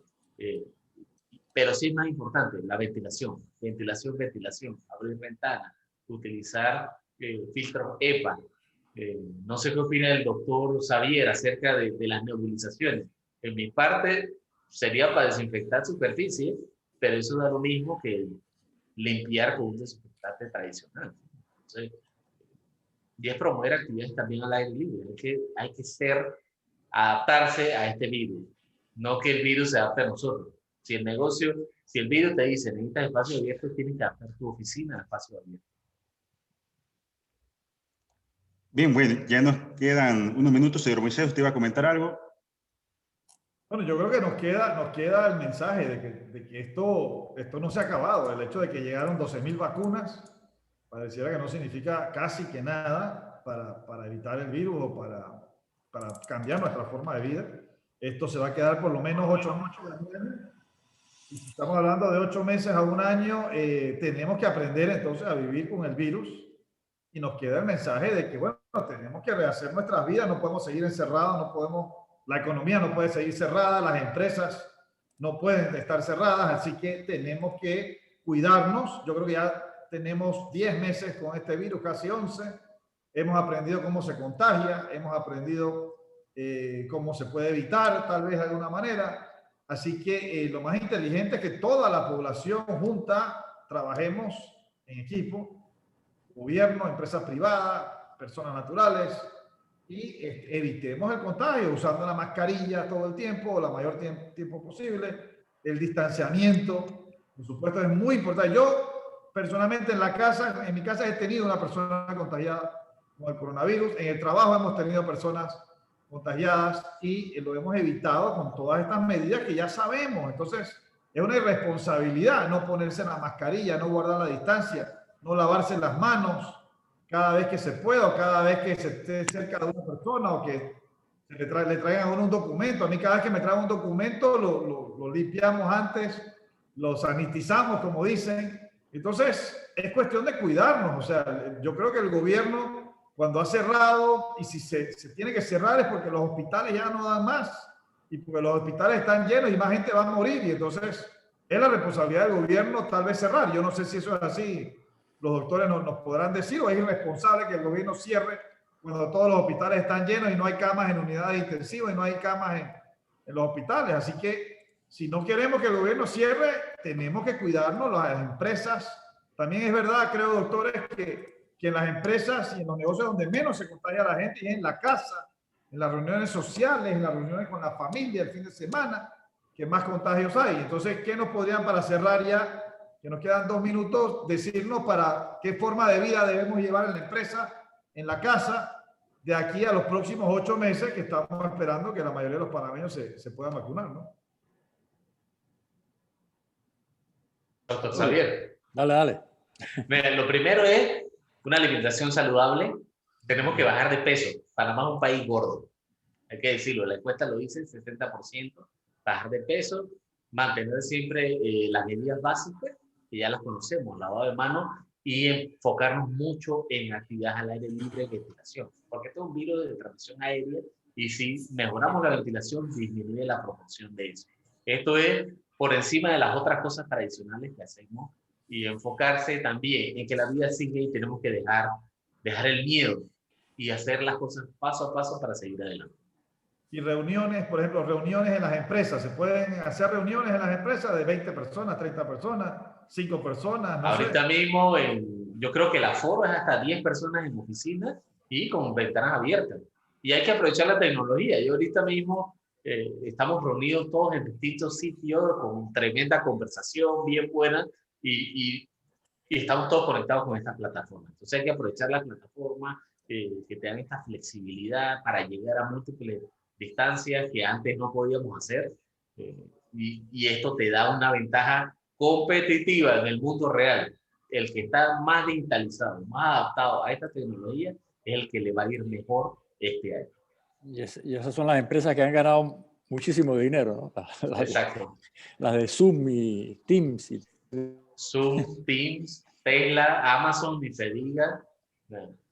Pero sí es más importante la ventilación. Ventilación. Abrir ventanas. Utilizar filtros EPA. No sé qué opina el doctor Xavier acerca de las nebulizaciones. En mi parte, sería para desinfectar superficie, pero eso da lo mismo que limpiar con un desinfectante tradicional. Entonces, y es promover actividades también al aire libre. Hay que adaptarse a este virus, no que el virus se adapte a nosotros. Si el virus te dice necesitas espacio abierto, tienes que adaptar tu oficina a espacio abierto. Bien, bueno, ya nos quedan unos minutos. Señor Moisés, ¿usted iba a comentar algo? Bueno, yo creo que nos queda el mensaje de que esto no se ha acabado. El hecho de que llegaron 12.000 vacunas pareciera que no significa casi que nada para evitar el virus o para cambiar nuestra forma de vida. Esto se va a quedar por lo menos 8 meses. Y si estamos hablando de 8 meses a un año, tenemos que aprender entonces a vivir con el virus. Y nos queda el mensaje de que, bueno, tenemos que rehacer nuestras vidas, no podemos seguir encerrados, la economía no puede seguir cerrada, las empresas no pueden estar cerradas, así que tenemos que cuidarnos. Yo creo que ya tenemos 10 meses con este virus, casi 11. Hemos aprendido cómo se contagia, hemos aprendido cómo se puede evitar, tal vez de alguna manera. Así que lo más inteligente es que toda la población junta trabajemos en equipo, gobierno, empresas privadas, personas naturales, y evitemos el contagio usando la mascarilla todo el tiempo, o la mayor tiempo posible, el distanciamiento, Por supuesto, es muy importante. Yo, personalmente, en mi casa he tenido una persona contagiada con el coronavirus. En el trabajo hemos tenido personas contagiadas y lo hemos evitado con todas estas medidas que ya sabemos. Entonces, es una irresponsabilidad no ponerse la mascarilla, no guardar la distancia, no lavarse las manos cada vez que se pueda o cada vez que se esté cerca de una persona o que le traigan a uno un documento. A mí cada vez que me traen un documento lo limpiamos antes, lo sanitizamos, como dicen. Entonces, es cuestión de cuidarnos. O sea, yo creo que el gobierno, cuando ha cerrado, y si se tiene que cerrar es porque los hospitales ya no dan más, y porque los hospitales están llenos y más gente va a morir, y entonces es la responsabilidad del gobierno tal vez cerrar. Yo no sé si eso es así, los doctores nos podrán decir, o es irresponsable que el gobierno cierre cuando todos los hospitales están llenos y no hay camas en unidades intensivas y no hay camas en los hospitales. Así que si no queremos que el gobierno cierre, tenemos que cuidarnos, las empresas. También es verdad, creo, doctores, que en las empresas y en los negocios donde menos se contagia la gente es en la casa, en las reuniones sociales, en las reuniones con la familia, el fin de semana, que más contagios hay. Entonces, ¿qué nos podrían, para cerrar ya, que nos quedan 2 minutos, decirnos para qué forma de vida debemos llevar en la empresa, en la casa, de aquí a los próximos 8 meses que estamos esperando que la mayoría de los panameños se puedan vacunar, ¿no? Doctor Xavier. Dale. Mira, lo primero es una alimentación saludable. Tenemos que bajar de peso. Panamá es un país gordo. Hay que decirlo, la encuesta lo dice, 60%. Bajar de peso, mantener siempre las medidas básicas, que ya las conocemos, lavado de manos, y enfocarnos mucho en actividades al aire libre y ventilación. Porque este es un virus de transmisión aérea y si mejoramos la ventilación, disminuye la proporción de eso. Esto es por encima de las otras cosas tradicionales que hacemos y enfocarse también en que la vida sigue y tenemos que dejar el miedo y hacer las cosas paso a paso para seguir adelante. Y reuniones, por ejemplo, reuniones en las empresas. ¿Se pueden hacer reuniones en las empresas de 20 personas, 30 personas, 5 personas? No Ahorita sé. mismo, yo creo que el aforo es hasta 10 personas en oficinas y con ventanas abiertas. Y hay que aprovechar la tecnología. Yo ahorita mismo estamos reunidos todos en distintos sitios con tremenda conversación bien buena y estamos todos conectados con esta plataforma. Entonces hay que aprovechar la plataforma que te dan esta flexibilidad para llegar a múltiples distancias que antes no podíamos hacer. Y esto te da una ventaja competitiva en el mundo real. El que está más digitalizado, más adaptado a esta tecnología es el que le va a ir mejor este año. Y esas son las empresas que han ganado muchísimo dinero, ¿no? Exacto. Las de Zoom y Teams. Zoom, Teams, Tesla, Amazon, ni se diga,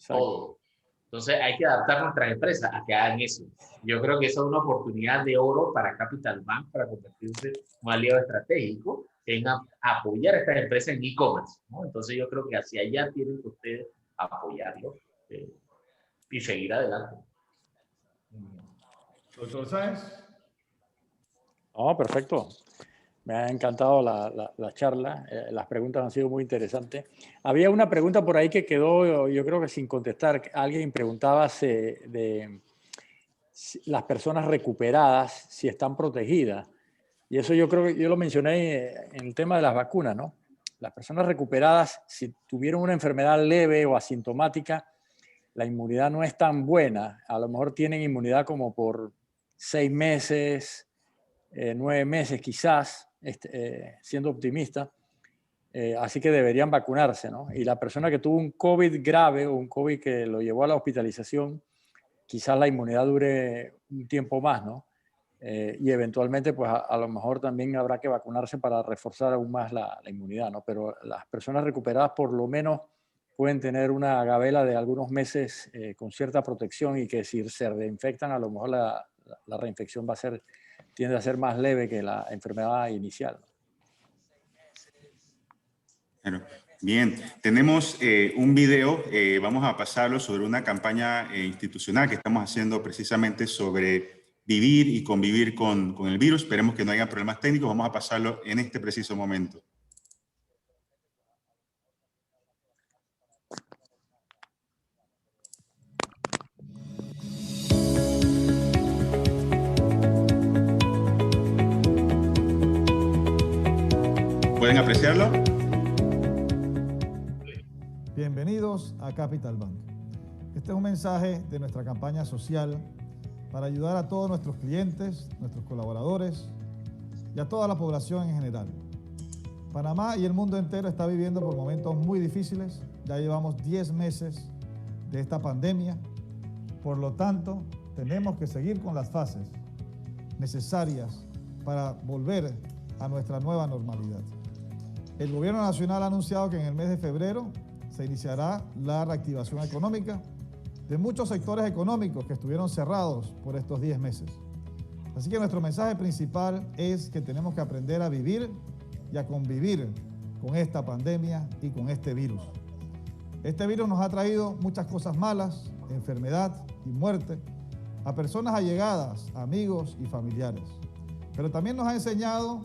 todo. Entonces hay que adaptar nuestras empresas a que hagan eso. Yo creo que esa es una oportunidad de oro para Capital Bank para convertirse en un aliado estratégico en apoyar a estas empresas en e-commerce, ¿no? Entonces yo creo que hacia allá tienen que ustedes apoyarlo y seguir adelante. Doctor Sáenz. Oh, perfecto. Me ha encantado la charla. Las preguntas han sido muy interesantes. Había una pregunta por ahí que quedó, yo creo que sin contestar. Alguien preguntaba de las personas recuperadas, si están protegidas. Y eso yo creo que yo lo mencioné en el tema de las vacunas, ¿no? Las personas recuperadas, si tuvieron una enfermedad leve o asintomática, la inmunidad no es tan buena. A lo mejor tienen inmunidad como por 6 meses, 9 meses quizás, siendo optimista. Así que deberían vacunarse, ¿no? Y la persona que tuvo un COVID grave o un COVID que lo llevó a la hospitalización, quizás la inmunidad dure un tiempo más, ¿no? Y eventualmente, pues a lo mejor también habrá que vacunarse para reforzar aún más la inmunidad, ¿no? Pero las personas recuperadas por lo menos pueden tener una gabela de algunos meses con cierta protección y que si se reinfectan, a lo mejor la reinfección tiende a ser más leve que la enfermedad inicial, ¿no? Claro. Bien, tenemos un video, vamos a pasarlo sobre una campaña institucional que estamos haciendo precisamente sobre vivir y convivir con el virus. Esperemos que no haya problemas técnicos, vamos a pasarlo en este preciso momento. ¿Pueden apreciarlo? Bienvenidos a Capital Bank. Este es un mensaje de nuestra campaña social para ayudar a todos nuestros clientes, nuestros colaboradores y a toda la población en general. Panamá y el mundo entero está viviendo por momentos muy difíciles. Ya llevamos 10 meses de esta pandemia. Por lo tanto, tenemos que seguir con las fases necesarias para volver a nuestra nueva normalidad. El Gobierno Nacional ha anunciado que en el mes de febrero se iniciará la reactivación económica de muchos sectores económicos que estuvieron cerrados por estos 10 meses. Así que nuestro mensaje principal es que tenemos que aprender a vivir y a convivir con esta pandemia y con este virus. Este virus nos ha traído muchas cosas malas, enfermedad y muerte, a personas allegadas, amigos y familiares. Pero también nos ha enseñado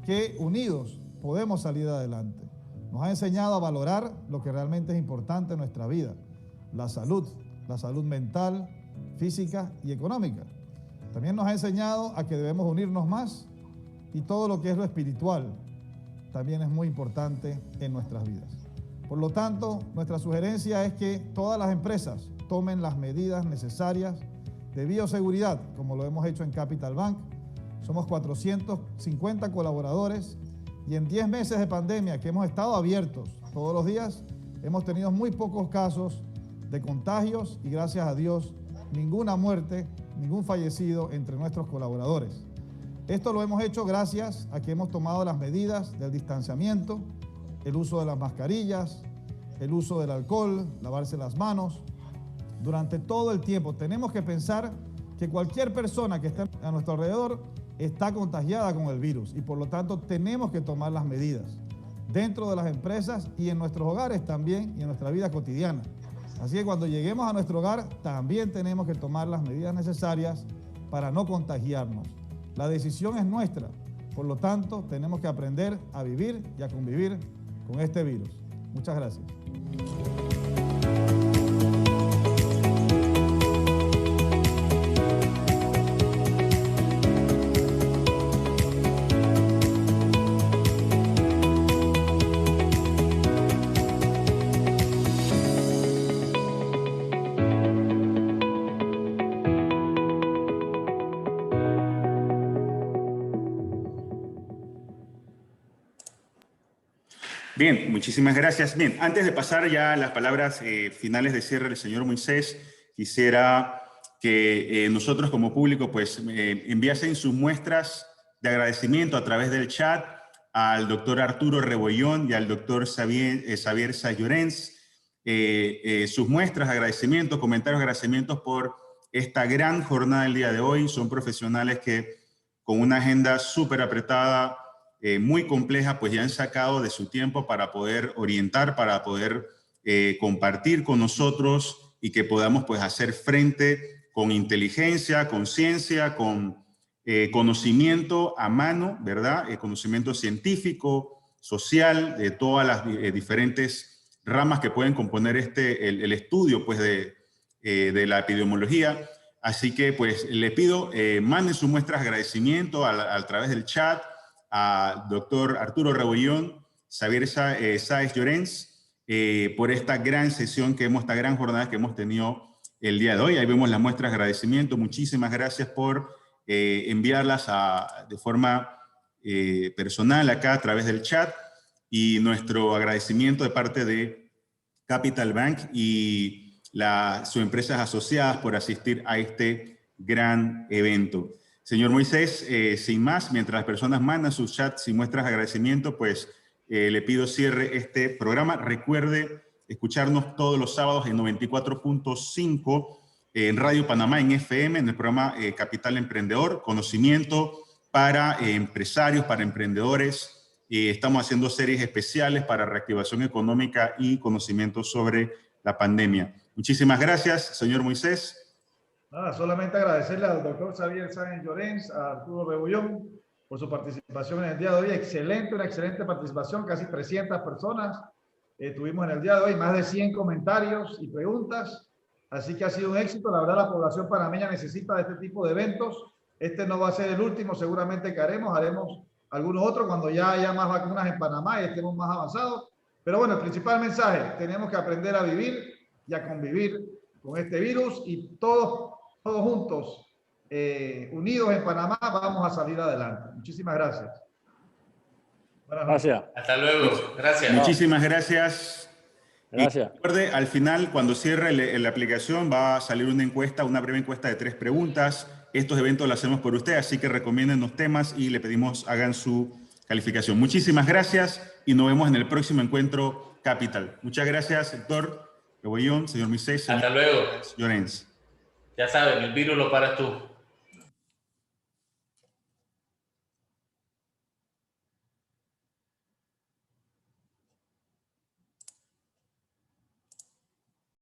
que unidos podemos salir adelante. Nos ha enseñado a valorar lo que realmente es importante en nuestra vida, la salud mental, física y económica. También nos ha enseñado a que debemos unirnos más y todo lo que es lo espiritual también es muy importante en nuestras vidas. Por lo tanto, nuestra sugerencia es que todas las empresas tomen las medidas necesarias de bioseguridad, como lo hemos hecho en Capital Bank. Somos 450 colaboradores y en 10 meses de pandemia que hemos estado abiertos todos los días, hemos tenido muy pocos casos de contagios y gracias a Dios, ninguna muerte, ningún fallecido entre nuestros colaboradores. Esto lo hemos hecho gracias a que hemos tomado las medidas del distanciamiento, el uso de las mascarillas, el uso del alcohol, lavarse las manos. Durante todo el tiempo tenemos que pensar que cualquier persona que esté a nuestro alrededor está contagiada con el virus y por lo tanto tenemos que tomar las medidas dentro de las empresas y en nuestros hogares también y en nuestra vida cotidiana. Así que cuando lleguemos a nuestro hogar también tenemos que tomar las medidas necesarias para no contagiarnos. La decisión es nuestra, por lo tanto tenemos que aprender a vivir y a convivir con este virus. Muchas gracias. Bien, muchísimas gracias. Bien, antes de pasar ya a las palabras finales de cierre del señor Moisés, quisiera que nosotros como público pues enviasen sus muestras de agradecimiento a través del chat al doctor Arturo Rebollón y al doctor Xavier Sáez Llorens. Sus muestras, agradecimientos, comentarios, agradecimientos por esta gran jornada del día de hoy. Son profesionales que con una agenda súper apretada, muy compleja, pues ya han sacado de su tiempo para poder orientar, para poder compartir con nosotros y que podamos pues hacer frente con inteligencia, con ciencia, con conocimiento a mano, ¿verdad? Conocimiento científico, social, de todas las diferentes ramas que pueden componer el estudio pues de la epidemiología. Así que pues le pido, manden sus muestras de agradecimiento a través del chat, a doctor Arturo Rebollón, Xavier Sáez Llorens, por esta gran sesión esta gran jornada que hemos tenido el día de hoy. Ahí vemos las muestras de agradecimiento. Muchísimas gracias por enviarlas de forma personal acá a través del chat, y nuestro agradecimiento de parte de Capital Bank y sus empresas asociadas por asistir a este gran evento. Señor Moisés, sin más, mientras las personas mandan sus chats y muestras de agradecimiento, pues le pido cierre este programa. Recuerde escucharnos todos los sábados en 94.5 en Radio Panamá, en FM, en el programa Capital Emprendedor, conocimiento para empresarios, para emprendedores. Estamos haciendo series especiales para reactivación económica y conocimiento sobre la pandemia. Muchísimas gracias, señor Moisés. Nada, solamente agradecerle al doctor Xavier Sáez Llorens, a Arturo Rebollón, por su participación en el día de hoy. Excelente, una excelente participación, casi 300 personas tuvimos en el día de hoy, más de 100 comentarios y preguntas, así que ha sido un éxito. La verdad, la población panameña necesita de este tipo de eventos. Este no va a ser el último, seguramente que haremos algunos otros cuando ya haya más vacunas en Panamá y estemos más avanzados. Pero bueno, el principal mensaje, tenemos que aprender a vivir y a convivir con este virus y todos juntos, unidos en Panamá, vamos a salir adelante. Muchísimas gracias. Buenas noches. Gracias. Hasta luego. Gracias. Muchísimas gracias. Gracias. Y recuerde, al final, cuando cierre la aplicación, va a salir una encuesta, una breve encuesta de 3 preguntas. Estos eventos los hacemos por usted, así que recomienden los temas y le pedimos hagan su calificación. Muchísimas gracias y nos vemos en el próximo encuentro Capital. Muchas gracias, doctor Rebollón, señor Moisés, señor Hasta luego. Llorens. Ya saben, el virus lo paras tú.